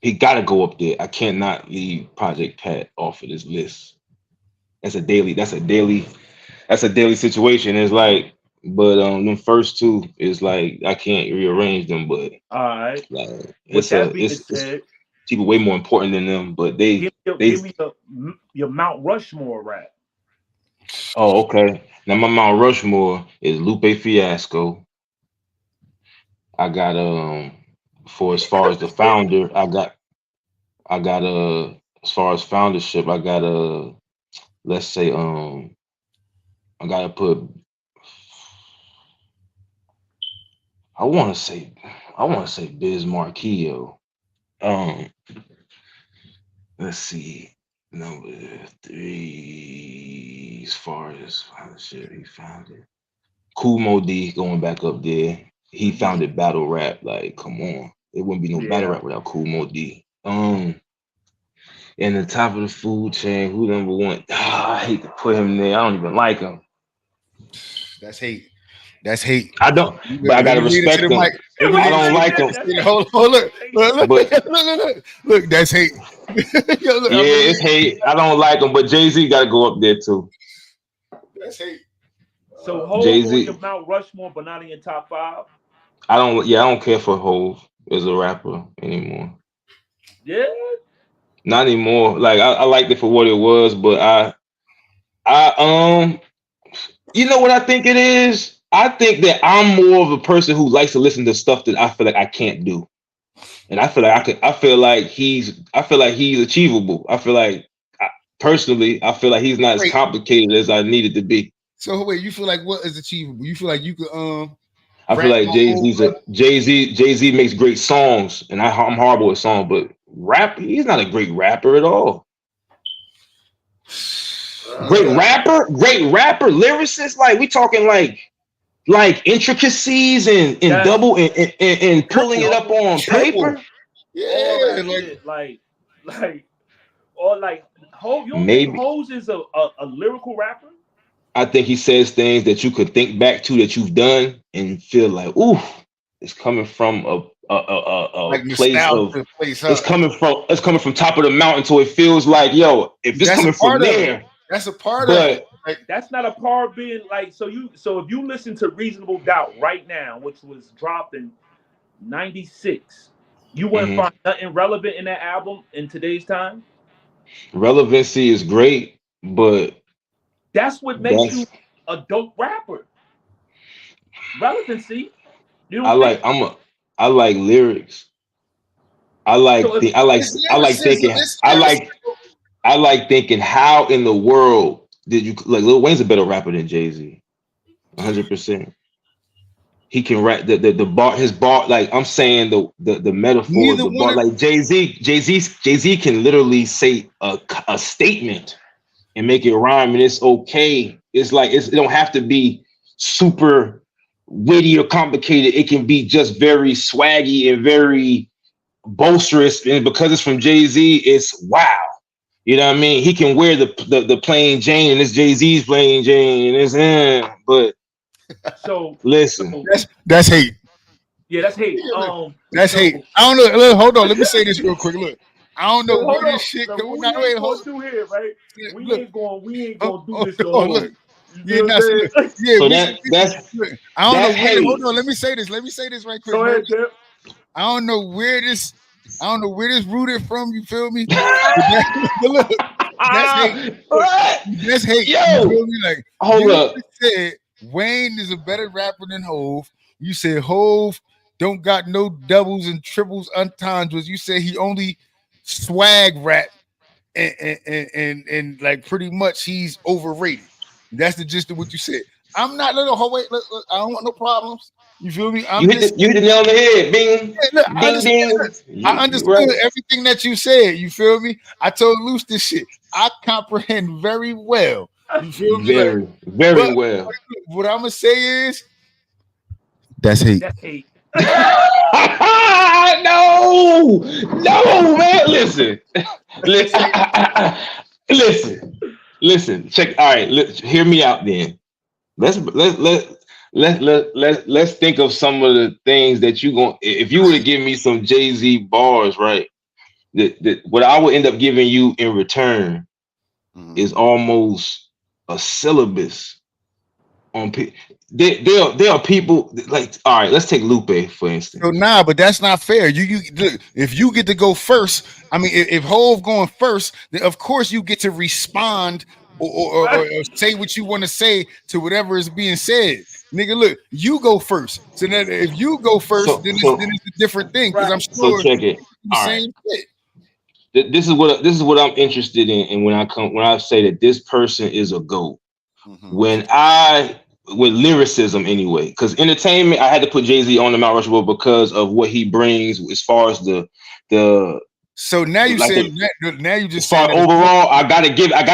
He got to go up there. I cannot leave Project Pat off of this list. That's a daily situation. It's like, but them first 2 is like I can't rearrange them. But all right, like, with that being said, people way more important than them, but Give me your Mount Rushmore rap. Oh, okay. Now my Mount Rushmore is Lupe Fiasco. I got for as far as the founder, I got as far as foundership, I got let's say I gotta put I wanna say Biz Marquillo. Um let's see. Number 3 as far as foundership, he founded Kool Mo D going back up there. He founded battle rap. Like, come on. It wouldn't be no battle rap without Kool Mo D. In the top of the food chain, who number one? I hate to put him there. I don't even like him. That's hate. That's hate. I don't, but I gotta respect him. I don't like him. Hold on, look, that's hate. Yo, look, it's hate. I don't like him, but Jay-Z gotta go up there too. That's hate. So Hov on your Mount Rushmore, but not in your top 5. I don't care for Hov as a rapper anymore. Yeah. Not anymore. Like I liked it for what it was, but I you know what I think it is? I think that I'm more of a person who likes to listen to stuff that I feel like I can't do. And I feel like he's achievable. I feel like personally, I feel like he's not as complicated as I needed to be. So wait, you feel like what is achievable? You feel like you could I feel like Jay-Z makes great songs, and I'm horrible at songs, but rap, he's not a great rapper at all. Great rapper, lyricist. Like we talking like intricacies and double and pulling it up on paper. Yeah, Hov. You think Hov is a lyrical rapper? I think he says things that you could think back to that you've done and feel like, ooh, it's coming from a place of it's coming from top of the mountain, so it feels like, yo, if it's coming from there, that's a part of it. Like, that's not a part of being like so if you listen to Reasonable Doubt right now, which was dropped in 96, you wouldn't find nothing relevant in that album in today's time. Relevancy is great, but that's what makes you a dope rapper. Relevancy. I like lyrics. I like thinking how in the world did you like Lil Wayne's a better rapper than Jay-Z. 100%. He can rap the bar, his bar, like I'm saying the metaphor, the bar, like Jay-Z can literally say a statement and make it rhyme, and it's okay. It's like it don't have to be super witty or complicated. It can be just very swaggy and very boisterous, and because it's from Jay-Z, it's wow. You know what I mean? He can wear the plain Jane, and it's Jay-Z's plain Jane, and it's but so listen, that's hate. Yeah, that's hate. That's hate. I don't know. Look, hold on, let me say this real quick. Look, I don't know where this shit going. Hold through here, right? We ain't gonna do this. Look. Yeah, that's I don't know where. Hold on, let me say this right quick. Go ahead, Jeff. I don't know where this rooted from. You feel me? Look, that's hate. That's hate. Yo, you feel me? Like, hold up. Said Wayne is a better rapper than Hov. You said Hov don't got no doubles and triples, entendres. You said he only swag rap and like pretty much he's overrated. That's the gist of what you said. I'm not look, I don't want no problems. You feel me? You hit the nail on the head. Bing. Yeah, look, I understood everything that you said. You feel me? I told Loosh this shit. I comprehend very well. You feel me? Very well. What I'm gonna say is that's hate. That's hate. No, man. Listen. Check. All right, hear me out. Then let's think of some of the things that you going. If you were to give me some Jay-Z bars, right? That what I would end up giving you in return is almost a syllabus on there are people like, all right, let's take Lupe for instance. So nah, but that's not fair. You look, if you get to go first, I mean, if Hove going first, then of course you get to respond or say what you want to say to whatever is being said. Nigga, look, you go first. So then if you go first, then it's a different thing. Because I'm So sure check it. the All same right. shit. This is what I'm interested in, and when I say that this person is a GOAT, with lyricism anyway, because entertainment, I had to put Jay-Z on the Mount Rushmore because of what he brings as far as the So now you like said now you just as far saying overall, I gotta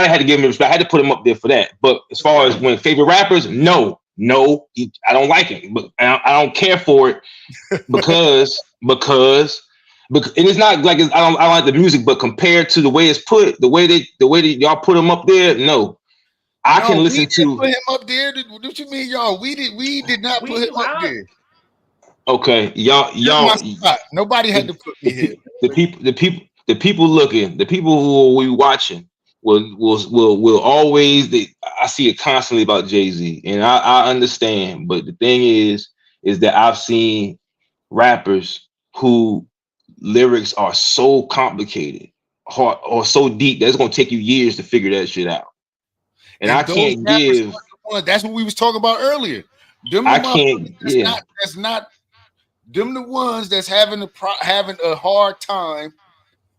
had to give him respect. I had to put him up there for that. But as far as when favorite rappers, no, I don't like him, but I don't care for it because and it's not like I don't like the music, but compared to the way it's put, the way that y'all put him up there, no. I can listen to put him up there. What you mean, y'all? We did not put him up there. Okay, y'all. Nobody had to put me here. The people looking, the people who we watching will always. I see it constantly about Jay-Z, and I understand. But the thing is that I've seen rappers who lyrics are so complicated, hard, or so deep that it's gonna take you years to figure that shit out. And I can't give. That's what we was talking about earlier. I can't. That's not. Them the ones that's having a hard time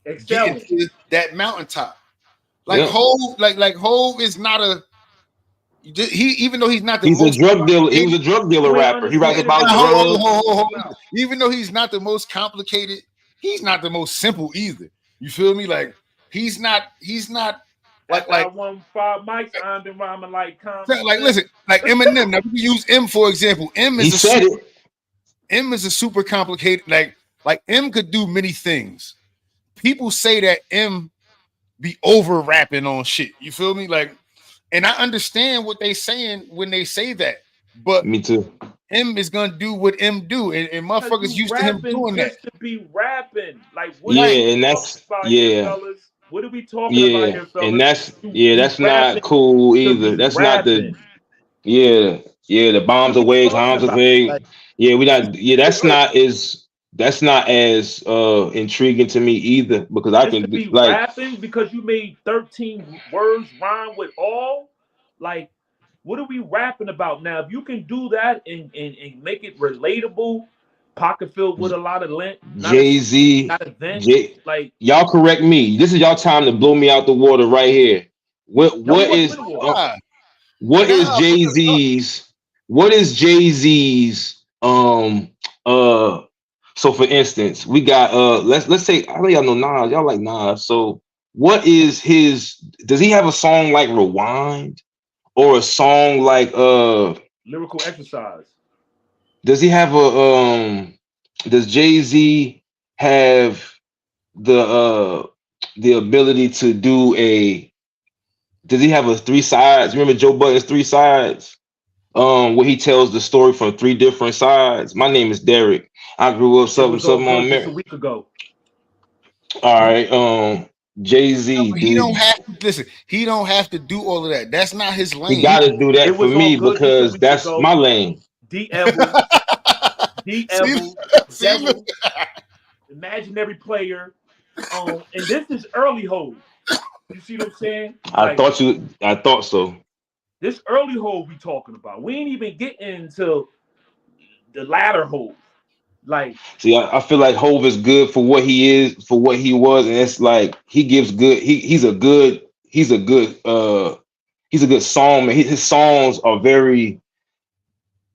getting to that mountaintop. Like Hove, like Hove is not a. Even though he's not the most. He's a drug dealer. He was a drug dealer rapper. He raps about drugs. Even though he's not the most complicated, he's not the most simple either. You feel me? Like he's not. Like 1-5 mics, I've been rhyming like listen, like Eminem. Now we use M for example. M is a super complicated. Like M could do many things. People say that M be over rapping on shit. You feel me? Like, and I understand what they saying when they say that. But me too. M is gonna do what M do, and motherfuckers used to him doing that. To be rapping, like and that's What are we talking about here, fellas? And that's not cool either. That's not the the bombs away, bombs away. That's not as intriguing to me either, because I can be rapping because you made 13 words rhyme with all. Like, what are we rapping about now? If you can do that and make it relatable, pocket filled with a lot of lint, Jay-Z, like y'all correct me. This is y'all time to blow me out the water right here. What is Jay-Z's so for instance, we got let's say, I know y'all know Nas, y'all like Nas. So what is does he have a song like Rewind or a song like Lyrical Exercise? Does he have does Jay-Z have the ability to do does he have a 3 sides? Remember Joe Budden's 3 sides? Where he tells the story from 3 different sides. My name is Derek. I grew up something on just a week ago. All right. Jay-Z. He don't have to listen. He don't have to do all of that. That's not his lane. He gotta do that for me because that's my lane. Devil, imaginary player. And this is early Hove. You see what I'm saying? I thought so. This early Hove we talking about. We ain't even getting into the latter Hove. Like, see, I feel like Hove is good for what he is, for what he was, and it's like he gives good. He's a good songman. His songs are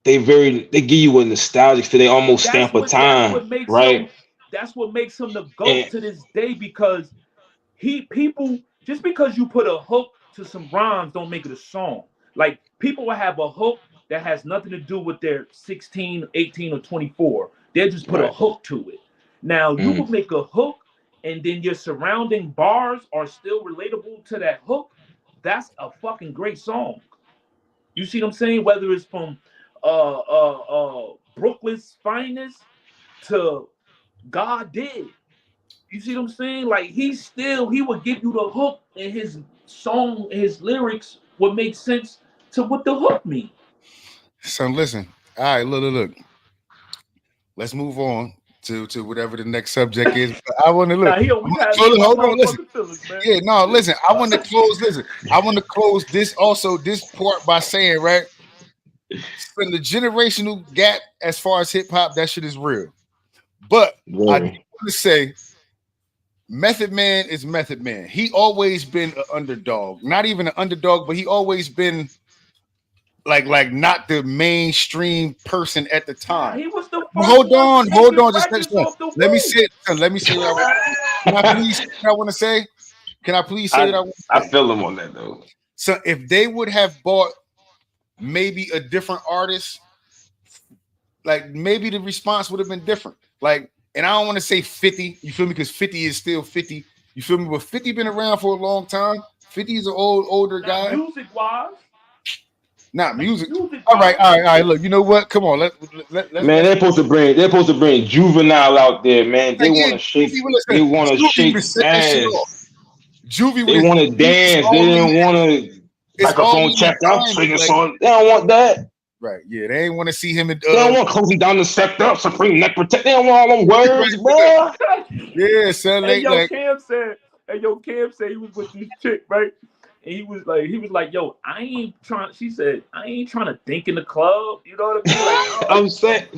they give you a nostalgic feel. They almost stamp a time, right? That's what makes him the GOAT to this day, because people just because you put a hook to some rhymes don't make it a song. Like, people will have a hook that has nothing to do with their 16, 18, or 24. They'll just put a hook to it. Now, you will make a hook, and then your surrounding bars are still relatable to that hook. That's a fucking great song. You see what I'm saying? Whether it's from Brooklyn's Finest to God Did. You see what I'm saying? Like, he would give you the hook, and his song, his lyrics would make sense to what the hook means. So listen. All right, look. Let's move on to whatever the next subject is. But I want to look. Now he always had me in my Hold on, listen. motherfucking feelings, man. Yeah, no, listen. I want to close. Listen, I want to close this part by saying, right, from the generational gap as far as hip hop, that shit is real. But I do want to say, Method Man is Method Man. He always been an underdog. Not even an underdog, but he always been like not the mainstream person at the time. He was the first Hold on. Just let me say it. Let me say what I want. Can I please say what I want to say? Can I please say what I want to say? I feel him on that though. So if they would have bought maybe a different artist, like maybe the response would have been different. Like, and I don't want to say 50, you feel me? Because 50 is still 50. You feel me? But 50 been around for a long time. 50 is an older guy. Music wise. Not music. All right. Look, you know what? Come on. Let's man, they're supposed to bring Juvenile out there, man. They want to shake. They want to shake ass. Juvie, they want to dance. They didn't want to microphone check out, sing a song. They don't want that. Right? Yeah, they ain't want to see him. They don't want closing down the sector, Supreme Neck Protect. They don't want all them words, bro. Yeah, son. Cam said he was with this chick, right? And he was like, yo, I ain't trying. She said, I ain't trying to think in the club. You know what I mean? Like, I'm saying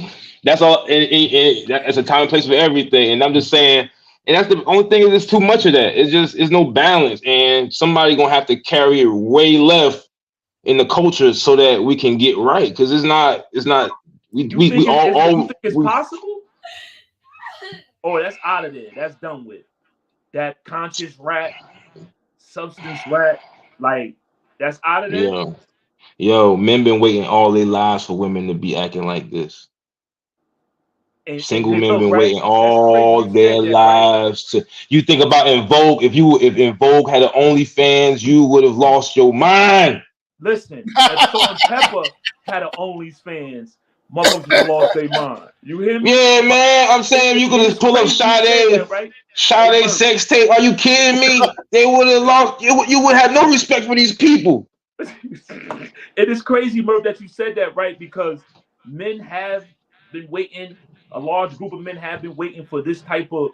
that's all. That's a time and place for everything. And I'm just saying, and that's the only thing is there's too much of that. It's no balance, and somebody gonna have to carry it way left in the culture so that we can get right. Because it's not. We all think it's possible. Oh, that's out of there. That's done with. That conscious rap, substance rap. Like, that's out of there. Yo, men been waiting all their lives for women to be acting like this. Single men been waiting all their lives to. You think about In Vogue. If In Vogue had an OnlyFans, you would have lost your mind. Listen, if Salt and Pepper had an OnlyFans, motherfuckers lost their mind. You hear me? Yeah, man. I'm saying you could just pull up Sade sex tape. Are you kidding me? They would have lost. You would have no respect for these people. It is crazy, Murph, that you said that, right? Because men have been waiting. A large group of men have been waiting for this type of.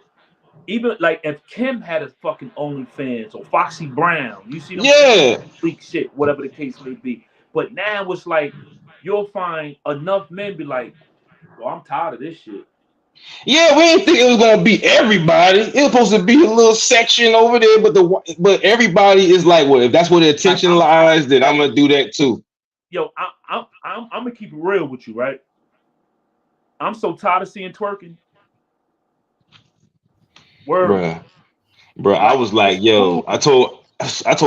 Even like if Kim had a fucking OnlyFans or Foxy Brown, you see them freak shit, whatever the case may be. But now it's like you'll find enough men be like, well, I'm tired of this shit. Yeah, we didn't think it was gonna be everybody. It was supposed to be a little section over there, but everybody is like, well, if that's where the attention lies, then I'm gonna do that too. Yo, I'm gonna keep it real with you, right? I'm so tired of seeing twerking. Bruh, I was like, yo, I told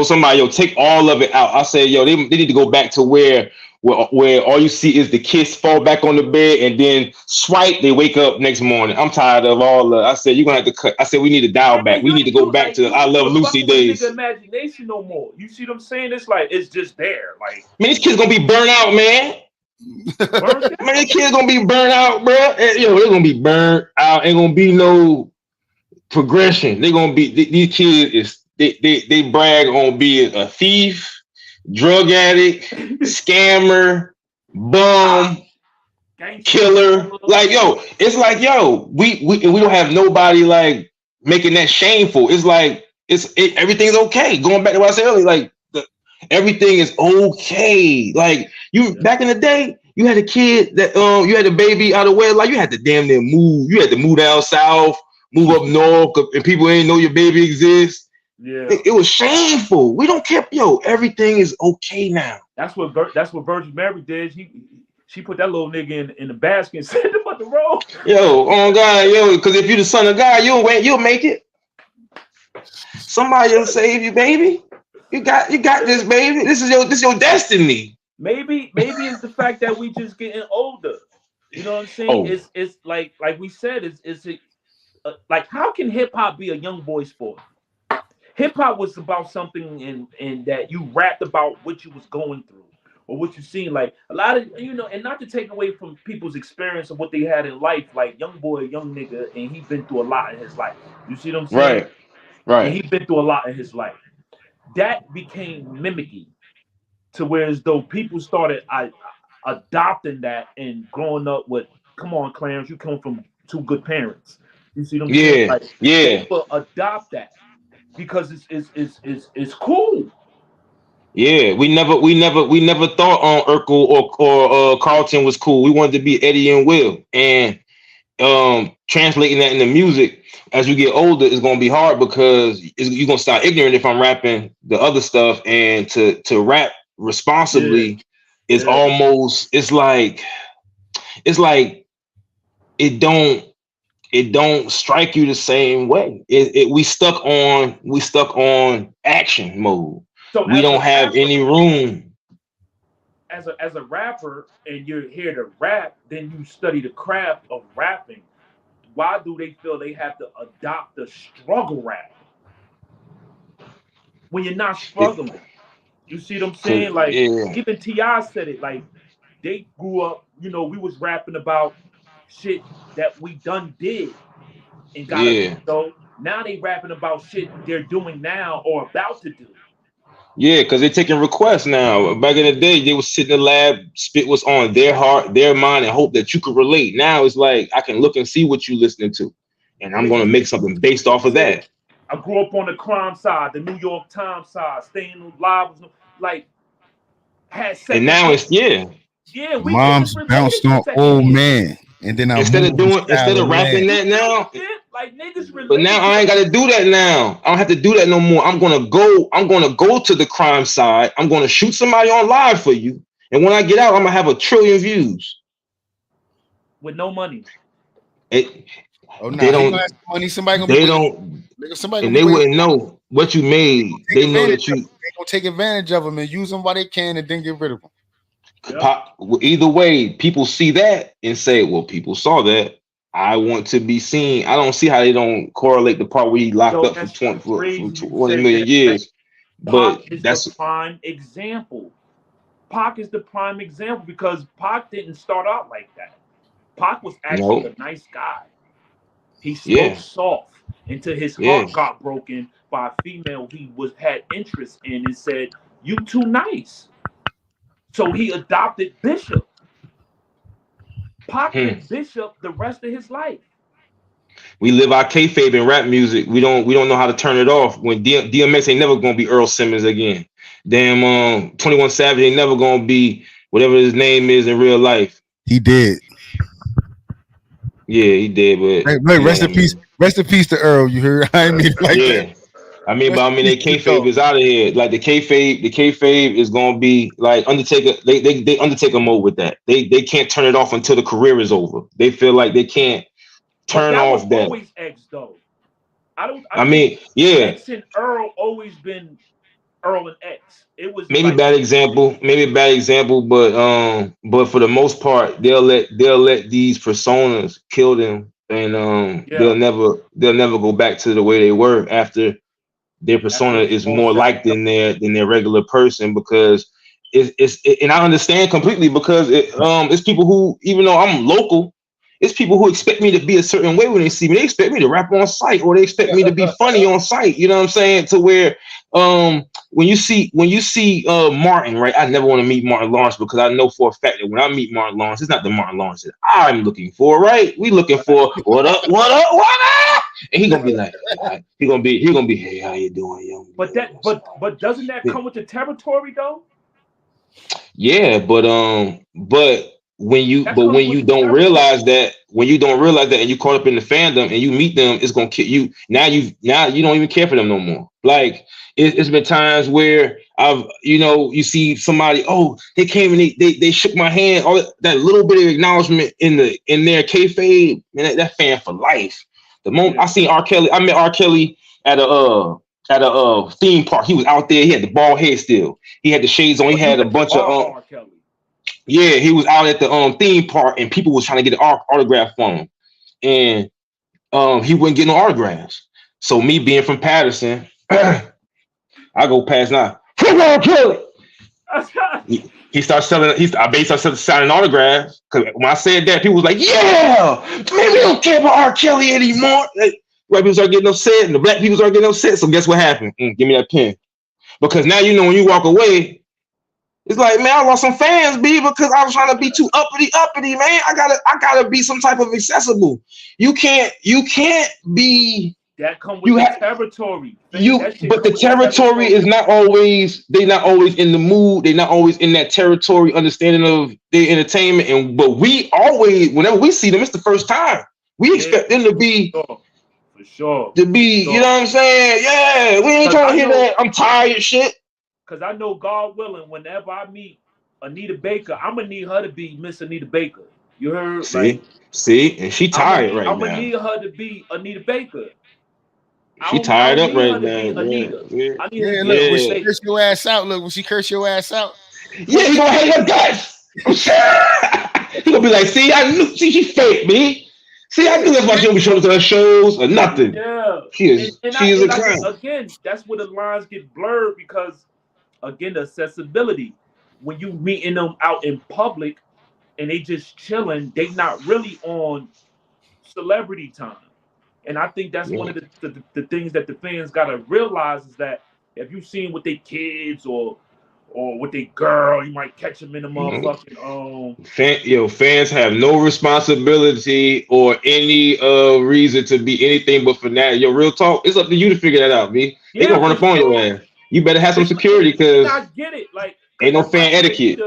somebody, yo, take all of it out. I said, yo, they need to go back to where all you see is the kiss fall back on the bed and then swipe, they wake up next morning. I'm tired of all I said, you're gonna have to cut. I said, we need to dial back. We need to go back to I Love Lucy days. Imagination no more. You see what I'm saying? It's like it's just there. Like, man, these kids gonna be burnt out, man. Man, these kids gonna be burnt out, bro. Yo, they're gonna be burnt out. Ain't gonna be no progression. They're gonna be these kids they brag on being a thief, drug addict, scammer, bum, killer. Like, yo, it's like, yo, we don't have nobody like making that shameful. It's like everything's okay. Going back to what I said earlier, like everything is okay. Like back in the day, you had a kid that you had a baby out of wedlock. You had to damn near move. You had to move down south, move up north, and people ain't know your baby exists. Yeah, it was shameful. We don't care. Yo, everything is okay now. That's what Virgin Mary did. She put that little nigga in the basket and sent him on the road. Yo, oh God, yo, because if you're the son of God, you'll make it. Somebody will save you, baby. You got this, baby. This is your destiny. Maybe it's the fact that we just getting older. You know what I'm saying? It's like we said, it's like, how can hip hop be a young boy sport? Hip hop was about something in that you rapped about what you was going through or what you seen. Like a lot of, and not to take away from people's experience of what they had in life. Like young boy, young nigga, and he been through a lot in his life. You see what I'm saying? Right. And he been through a lot in his life. That became mimicking to where as though people started adopting that and growing up with, come on, Clarence, you come from two good parents. You see what I'm saying? Yeah, Like yeah, they will adopt that because it's cool. yeah. We never thought Urkel or Carlton was cool. We wanted to be Eddie and Will, and translating that into music as you get older is going to be hard because you're going to start ignorant if I'm rapping the other stuff, and to rap responsibly is almost it's like it don't strike you the same way. We stuck on action mode. So We don't have any room. As a rapper, and you're here to rap, then you study the craft of rapping. Why do they feel they have to adopt the struggle rap when you're not struggling? You see what I'm saying? Like even T.I. said it. Like they grew up, we was rapping about shit that we done did and got it. So now they rapping about shit they're doing now or about to do. Yeah, because they're taking requests now. Back in the day, they would sit in the lab, spit what's on their heart, their mind, and hope that you could relate. Now it's like I can look and see what you're listening to, and I'm going to make something based off of that. I grew up on the crime side, the New York Times side, staying alive, like had sex. And now it's we Moms bounced on old man, and then instead of rapping that now. Like niggas but now I ain't got to do that now. I don't have to do that no more. I'm gonna go to the crime side. I'm gonna shoot somebody on live for you, and when I get out, I'm gonna have 1 trillion views with no money. They don't. Money. Somebody gonna they don't. Somebody and they wouldn't know what you made. They know that you. They gonna take advantage of them and use them while they can, and then get rid of them. Either way, people see that and say, "Well, people saw that. I want to be seen." I don't see how they don't correlate the part where he locked up for 20 million years. But that's the prime example. Pac is the prime example because Pac didn't start out like that. Pac was actually a nice guy. He spoke soft until his heart got broken by a female he had interest in and said, "You too nice." So he adopted Bishop. Pac and Bishop the rest of his life. We live our kayfabe in rap music. We don't know how to turn it off. When DMX ain't never gonna be Earl Simmons again. Damn, 21 Savage ain't never gonna be whatever his name is in real life. He did. Yeah, he did. But rest in peace. Rest in peace to Earl. You heard? I mean, that. They kayfabe is out of here. Like the kayfabe is gonna be like Undertaker. They Undertaker mode with that. They can't turn it off until the career is over. They feel like they can't turn off that. Always X though. X and Earl always been Earl and X. It was maybe bad example, but for the most part, they'll let these personas kill them, and they'll never go back to the way they were after. Their persona is more like than their regular person because and I understand completely because it's people who, even though I'm local, it's people who expect me to be a certain way when they see me. They expect me to rap on site, or they expect me to be funny on site. You know what I'm saying? To where when you see Martin, right? I never want to meet Martin Lawrence because I know for a fact that when I meet Martin Lawrence, it's not the Martin Lawrence that I'm looking for, right? We looking for what up? And he gonna be like, he gonna be, hey, how you doing, young? But doesn't that come with the territory though? Yeah, but when you don't realize that, and you caught up in the fandom and you meet them, it's gonna kill you. Now you don't even care for them no more. Like it's been times where you see somebody, they came and they shook my hand, all that little bit of acknowledgement in their kayfabe, man, that fan for life. The moment I seen R. Kelly, I met R. Kelly at a theme park. He was out there. He had the bald head still. He had the shades on. He had a bunch of R. Kelly. Yeah, he was out at the theme park, and people was trying to get an autograph from him, and he wouldn't get no autographs. So me being from Patterson, I go past now. R. Kelly. He starts selling. I basically started signing autographs because when I said that, people was like, "Yeah, man, we don't care about R. Kelly anymore." White people start getting upset, and the black people start getting upset. So guess what happened? Give me that pen, because now when you walk away, It's like, man, I lost some fans, B, because I was trying to be too uppity, man. I gotta be some type of accessible. You can't be. That come with the territory. But the territory is not always. They're not always in the mood. They're not always in that territory, understanding of their entertainment. But we always, whenever we see them, it's the first time. We expect them to be. For sure. To be, you know what I'm saying? Yeah, we ain't trying to hear that. I'm tired, shit. Because I know, God willing, whenever I meet Anita Baker, I'm gonna need her to be Miss Anita Baker. You heard? See, and she tired right now. I'm gonna need her to be Anita Baker. She tired up right now. Yeah, look, when she curse your ass out, yeah, he gonna hate her guts. I'm sure. He gonna be like, see, she fake, me. See, I knew that's why she don't be showing to her shows or nothing. Yeah, she is a clown. Again, that's where the lines get blurred because, again, the accessibility. When you meeting them out in public and they just chilling, they not really on celebrity time. And I think that's one of the things that the fans gotta realize is that if you seen with their kids or with their girl, you might catch them in the motherfucking fans have no responsibility or any reason to be anything but fanatic. Yo, real talk, it's up to you to figure that out, B. They gonna run up on your ass. You better have some security because I get it. Like, ain't no fan etiquette.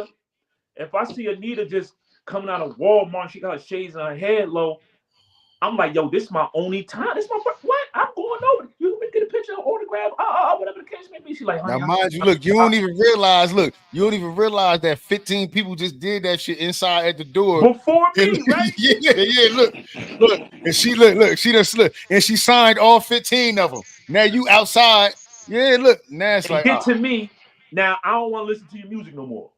If I see Anita just coming out of Walmart, she got her shades and her head low. I'm like, yo, this is my only time. This is my what? I'm going over. You can get a picture, autograph, whatever the case may be. She like, now, mind you, look, you don't even realize that 15 people just did that shit inside at the door before me, right? yeah. Look, and she she done slipped, and she signed all 15 of them. Now you outside, yeah. Look, now it's like, get to me. Now I don't want to listen to your music no more.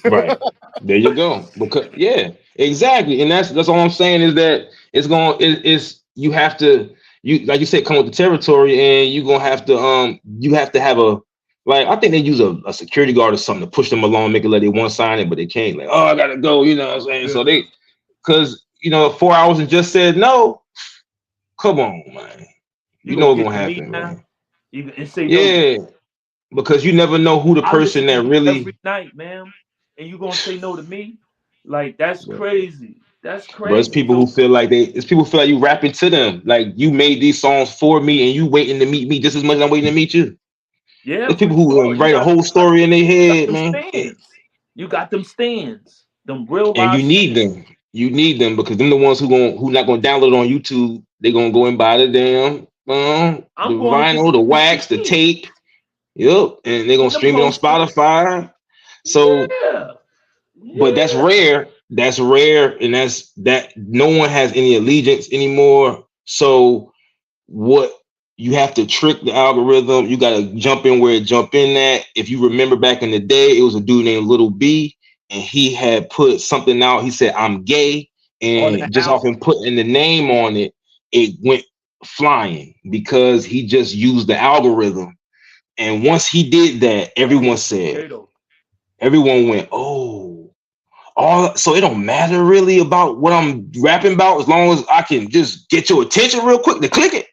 Right there, you go. Because exactly, and that's all I'm saying is that you have to like you said, come with the territory, and you have to have a, like, I think they use a security guard or something to push them along, make it let they want to sign it, but they can't, like, oh, I gotta go, you know what I'm saying? Yeah. So because 4 hours and just said no. Come on, man. You know what's gonna happen, man. Because you never know who the person that really every night, man, and you gonna say no to me? Like, that's crazy. That's crazy. But it's people who feel like you rapping to them. Like, you made these songs for me and you waiting to meet me just as much as I'm waiting to meet you. Yeah. There's people who write a whole story in their head, man. You got them stands. Them real life. And you need them. You need them because them the ones who not gonna download it on YouTube. They're gonna go and buy the damn the vinyl, the wax, the tape. Yep. And they're gonna stream it on Spotify. So but that's rare. That's rare, and that no one has any allegiance anymore. So what you have to trick the algorithm. You got to jump in where it jump in at. If you remember back in the day, it was a dude named Little B, and he had put something out. He said, "I'm gay," and just off him putting the name on it, it went flying because he just used the algorithm. And once he did that, everyone went, "Oh." So it don't matter really about what I'm rapping about as long as I can just get your attention real quick to click it.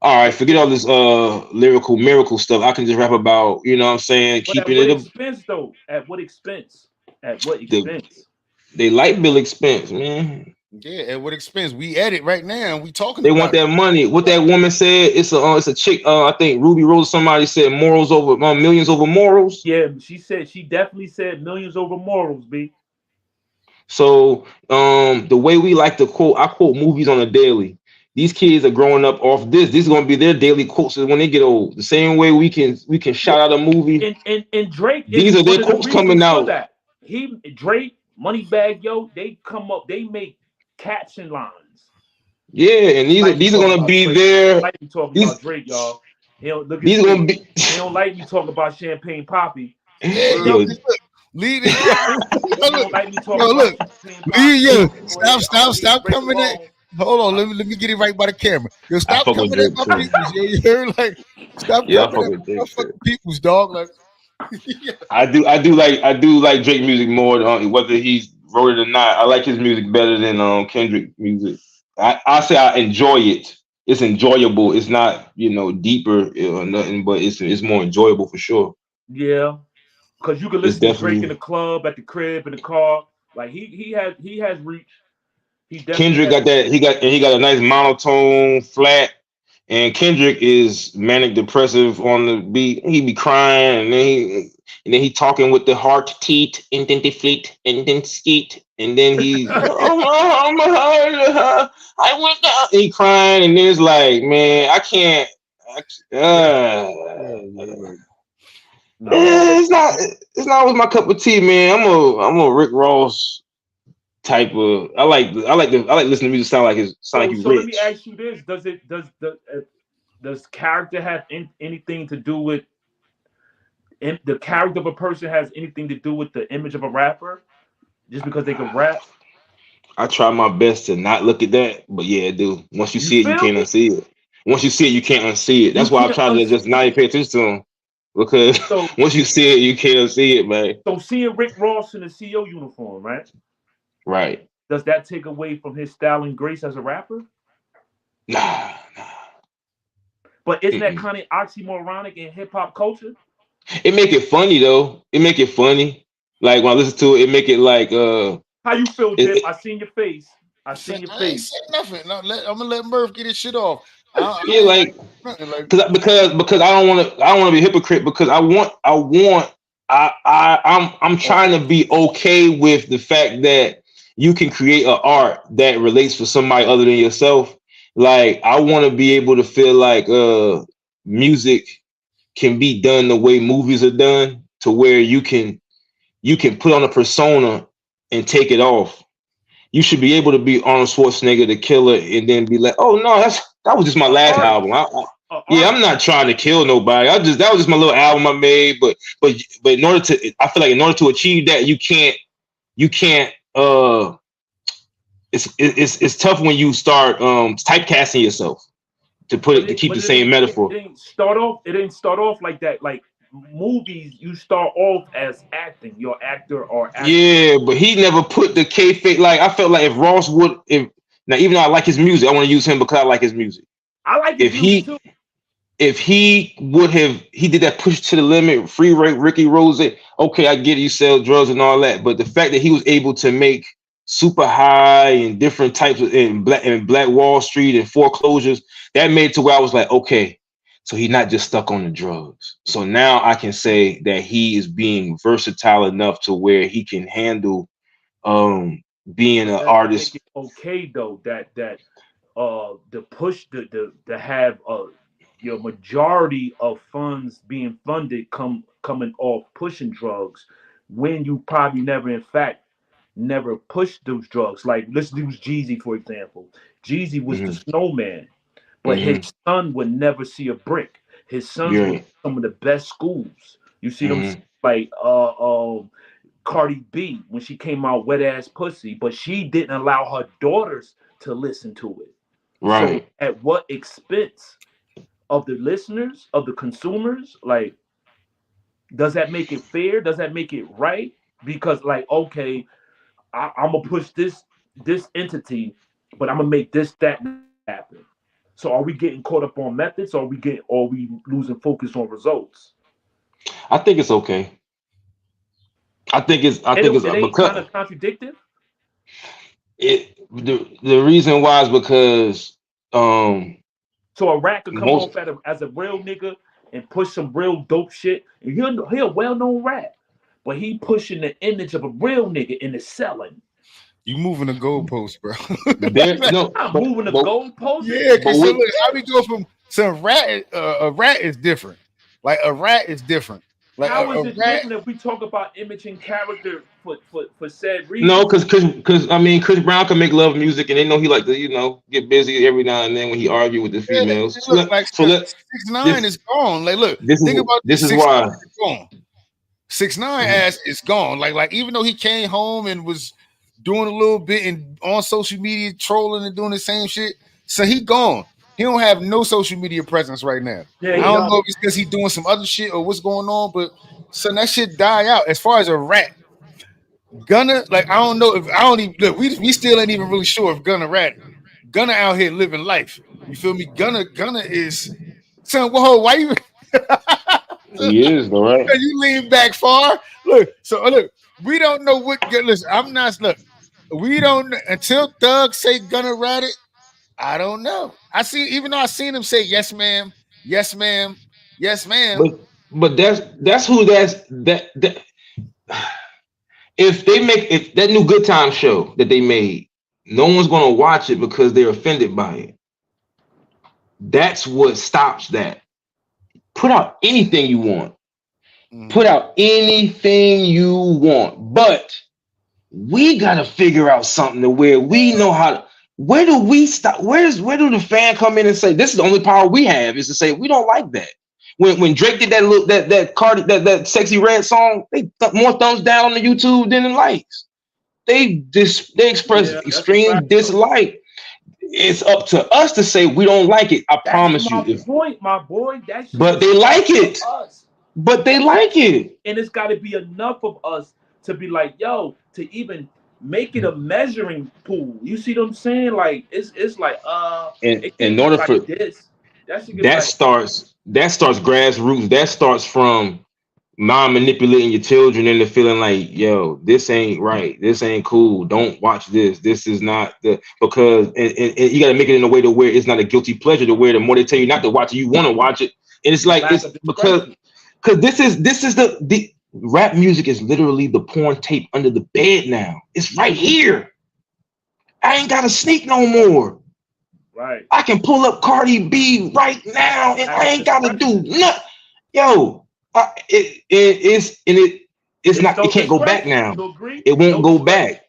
All right, forget all this lyrical miracle stuff. I can just rap about, you know what I'm saying, but keeping it. Expense though? At what expense? At what expense? They light bill expense, man. Yeah, at what expense? We edit right now. We talking. They want that money. What that woman said, it's a chick. I think Ruby Rose. Somebody said morals over millions over morals. Yeah, she definitely said millions over morals, B. So the way we like to quote, I quote movies on a daily. These kids are growing up off this. This is gonna be their daily quotes when they get old. The same way we can shout out a movie. And Drake. These are their quotes coming out. Drake, Moneybagg Yo, they come up. They make caption lines. Yeah, and these are gonna be there. Like me talking about Drake, y'all. He don't like me talking about Champagne Poppy. Lead it. Stop coming in. Hold on, let me get it right by the camera. Yo, stop coming at my peoples. Yo, you heard? Like, stop coming at my fucking peoples, dog. Like, I do like Drake music more than whether he's wrote it or not. I like his music better than Kendrick music. I say I enjoy it. It's enjoyable. It's not deeper or nothing, but it's more enjoyable for sure. Yeah. because you can It's listen to Drake in the definitely club, at the crib, in the car. Like he has reach. He definitely Kendrick has. got that. He got a nice monotone flat. And Kendrick is manic depressive on the beat. He be crying, and then he talking with the heart teat, and then deflate, and then skeet, and then he's I went down. He crying, and then it's like, man, I can't. Yeah, yeah. I don't Nah. know. It's not always my cup of tea, man. I'm a Rick Ross type of. I like listening to music sound like So you so let me rich. ask you this: does character have anything to do with the character of a person has anything to do with the image of a rapper? Just because they can rap, I try my best to not look at that, but yeah, dude. Once you you see it, you feel can't me? unsee it. Once you see it, you can't unsee it. You That's why I can't try to unsee just not it. even pay attention to them, because So once you see it, you can't unsee it, man. so seeing Rick Ross in a CEO uniform, right? Right? Does that take away from his style and grace as a rapper? Nah, nah. But isn't that Mm-mm. kind of oxymoronic in hip hop culture? It make it funny though. It make it funny. Like when I listen to it, it make it like How you feel, it, Dip? I it- seen your face. I seen your I ain't face. saying nothing. No, I'm gonna let Murph get his shit off. I yeah, ain't like nothing like. because I don't want to be a hypocrite because I'm trying to be okay with the fact that you can create an art that relates for somebody other than yourself. Like I want to be able to feel like music can be done the way movies are done, to where you can put on a persona and take it off. You should be able to be Arnold Schwarzenegger, the killer, and then be like, "Oh no, that was just my An last album." artist. An Yeah, I'm artist. not trying to kill nobody. That was just my little album I made. But in order to, I feel like in order to achieve that, you can't. It's tough when you start typecasting yourself But to it keep but the it same didn't it didn't, it metaphor. didn't start off. It didn't start off like that. Like movies, you start off as acting. You're actor or actress. Yeah, but he never put the kayfabe. Like I felt like if Ross would, if now even though I like his music, I want to use him because I like his music. I like his If music he too. if he did that push to the limit, free Ricky Rose. Okay, I get it, you sell drugs and all that, but the fact that he was able to make super high and different types of in Black Wall Street and foreclosures, that made it to where I was like, okay, so he's not just stuck on the drugs. So now I can say that he is being versatile enough to where he can handle um being But an does that make artist. it okay though the push to have your majority of funds being funded coming off pushing drugs when you probably never in fact never pushed those drugs. Like let's use Jeezy for example. Jeezy was the Hmm. snowman, but his Hmm. son would never see a brick. His sons were Yeah. in some of the best schools. You see them Hmm. like Cardi B when she came out wet ass pussy, but she didn't allow her daughters to listen to it. So Right. at what expense of the listeners, of the consumers? Like, does that make it fair? Does that make it right? Because like, okay, I'm gonna push this entity, but I'm gonna make this that and that happen. So are we getting caught up on methods, or are we losing focus on results? I think it's okay. I And think it, it's it ain't kind because of contradictive. the reason why is because So a rat could come most off as a real nigga and push some real dope shit. And he a well known rat, but he pushing the image of a real nigga and is selling. You moving the goalpost, bro. there no I'm moving the goalposts. Yeah, but because so with look, how we go from some rat? A rat is different. Like a rat is different. Like How is a it rat. different if we talk about image and character for said no, reasons? because I mean Chris Brown can make love music and they know he like to get busy every now and then when he argue with the Yeah, females. So look, let like so let 6ix9ine this is gone. Like, look, this is think about this this. is 6ix9ine why. is gone. 6ix9ine Mhm. ass is gone. Like even though he came home and was doing a little bit and on social media trolling and doing the same shit, so he gone. He don't have no social media presence right now. Yeah, I he don't don't. know if it's because he's doing some other shit or what's going on, but son, that shit die out. As far as a rat, Gunna, like I don't know if I don't even look. We still ain't even really sure if Gunna rat. Gunna out here living life. You feel me? Gunna is son. Whoa, why you? He is, all right. And you lean back far. Look, we don't know what. Listen, I'm not. Look, we don't until Thug say Gunna Rat It. I don't know. Even though I seen him say yes, ma'am, yes, ma'am, yes, ma'am. But that's who that. If that new Good Time show that they made, no one's gonna watch it because they're offended by it. That's what stops that. Put out anything you want. Put out anything you want, but we gotta figure out something to where we know how to. Where do we stop? Where do the fan come in and say this is the only power we have is to say we don't like that? When Drake did that Sexy Red song, they more thumbs down on the YouTube than the likes. They express extreme dislike. It's up to us to say we don't like it. I promise you. That's my point, my boy. But they like it. But they like it. And it's got to be enough of us to be like, yo, to even make it a measuring pool. You see what I'm saying? Like it's like in order for this, that starts grassroots. That starts from manipulating your children into feeling like, yo, this ain't right. This ain't cool. Don't watch this. This is not because you got to make it in a way to where it's not a guilty pleasure to where the more they tell you not to watch it, you want to watch it. And it's like it's because this is the rap music is literally the porn tape under the bed now. It's right here. I ain't got to sneak no more. Right. I can pull up Cardi B right now and I ain't got to do nothing. Yo, it's not. It can't go back now. It won't go back.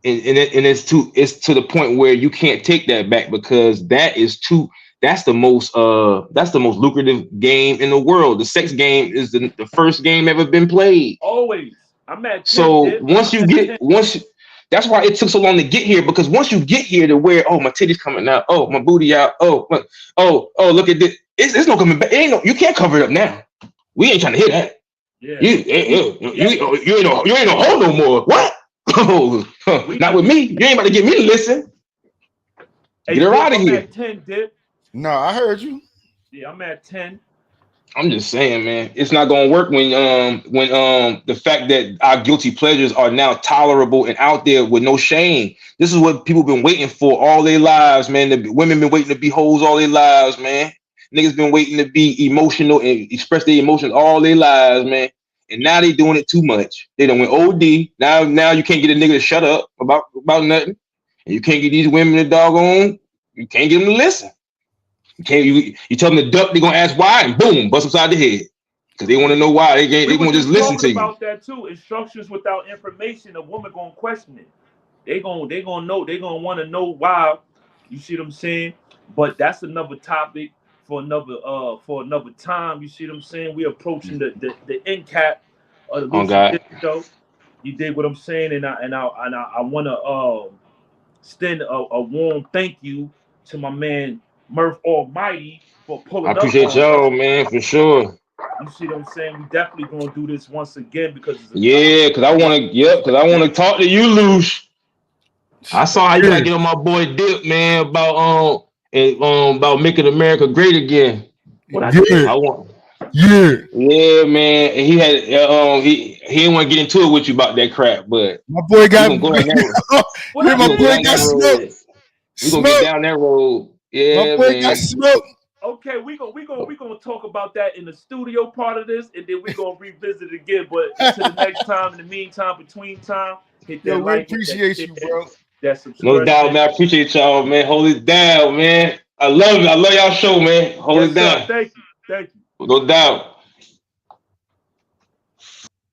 And it's to the point where you can't take that back because that's the most lucrative game in the world. The sex game is the first game ever been played. Always. I'm at 10, so that's why it took so long to get here, because once you get here to where, oh, my titty's coming out, oh, my booty out, oh, look at this. It's no coming back. You can't cover it up now. We ain't trying to hear that. Yeah. You ain't no hoe no more. What? Oh, not with me. You ain't about to get me to listen. Hey, get her out of here. I'm at 10, Dip. No, I heard you. Yeah, I'm at 10. I'm just saying, man, it's not gonna work when the fact that our guilty pleasures are now tolerable and out there with no shame. This is what people been waiting for all their lives, man. The women been waiting to be hoes all their lives, man. Niggas been waiting to be emotional and express their emotions all their lives, man. And now they doing it too much. They done went OD. Now you can't get a nigga to shut up about nothing. And you can't get these women to doggone. You can't get them to listen. You tell them to duck, they're gonna ask why, and boom, bust upside the head. Because they want to know why. They gonna just listen to you. About that too. Instructions without information, a woman gonna question it. They gonna know, they gonna want to know why. You see what I'm saying? But that's another topic for another time. You see what I'm saying? We're approaching the end cap of the LooshAndDip Show. You dig what I'm saying? And I wanna extend a warm thank you to my man Murph Almighty for pulling up. I appreciate y'all, man, for sure. You see what I'm saying? We definitely gonna do this once again because because I wanna talk to you, Loosh. I saw how you gotta get on my boy Dip, man, about making America great again. Yeah, man. And he had he didn't want to get into it with you about that crap, but my boy got smoked. We're gonna get down that road. Yeah, my boy got smoked. Okay, we gonna talk about that in the studio part of this, and then we gonna revisit it again. But until the next time, in the meantime, between time, hit that like. Appreciate you, bro. No doubt, man. I appreciate y'all, man. Hold it down, man. I love y'all show, man. Hold it down. Thank you. No doubt.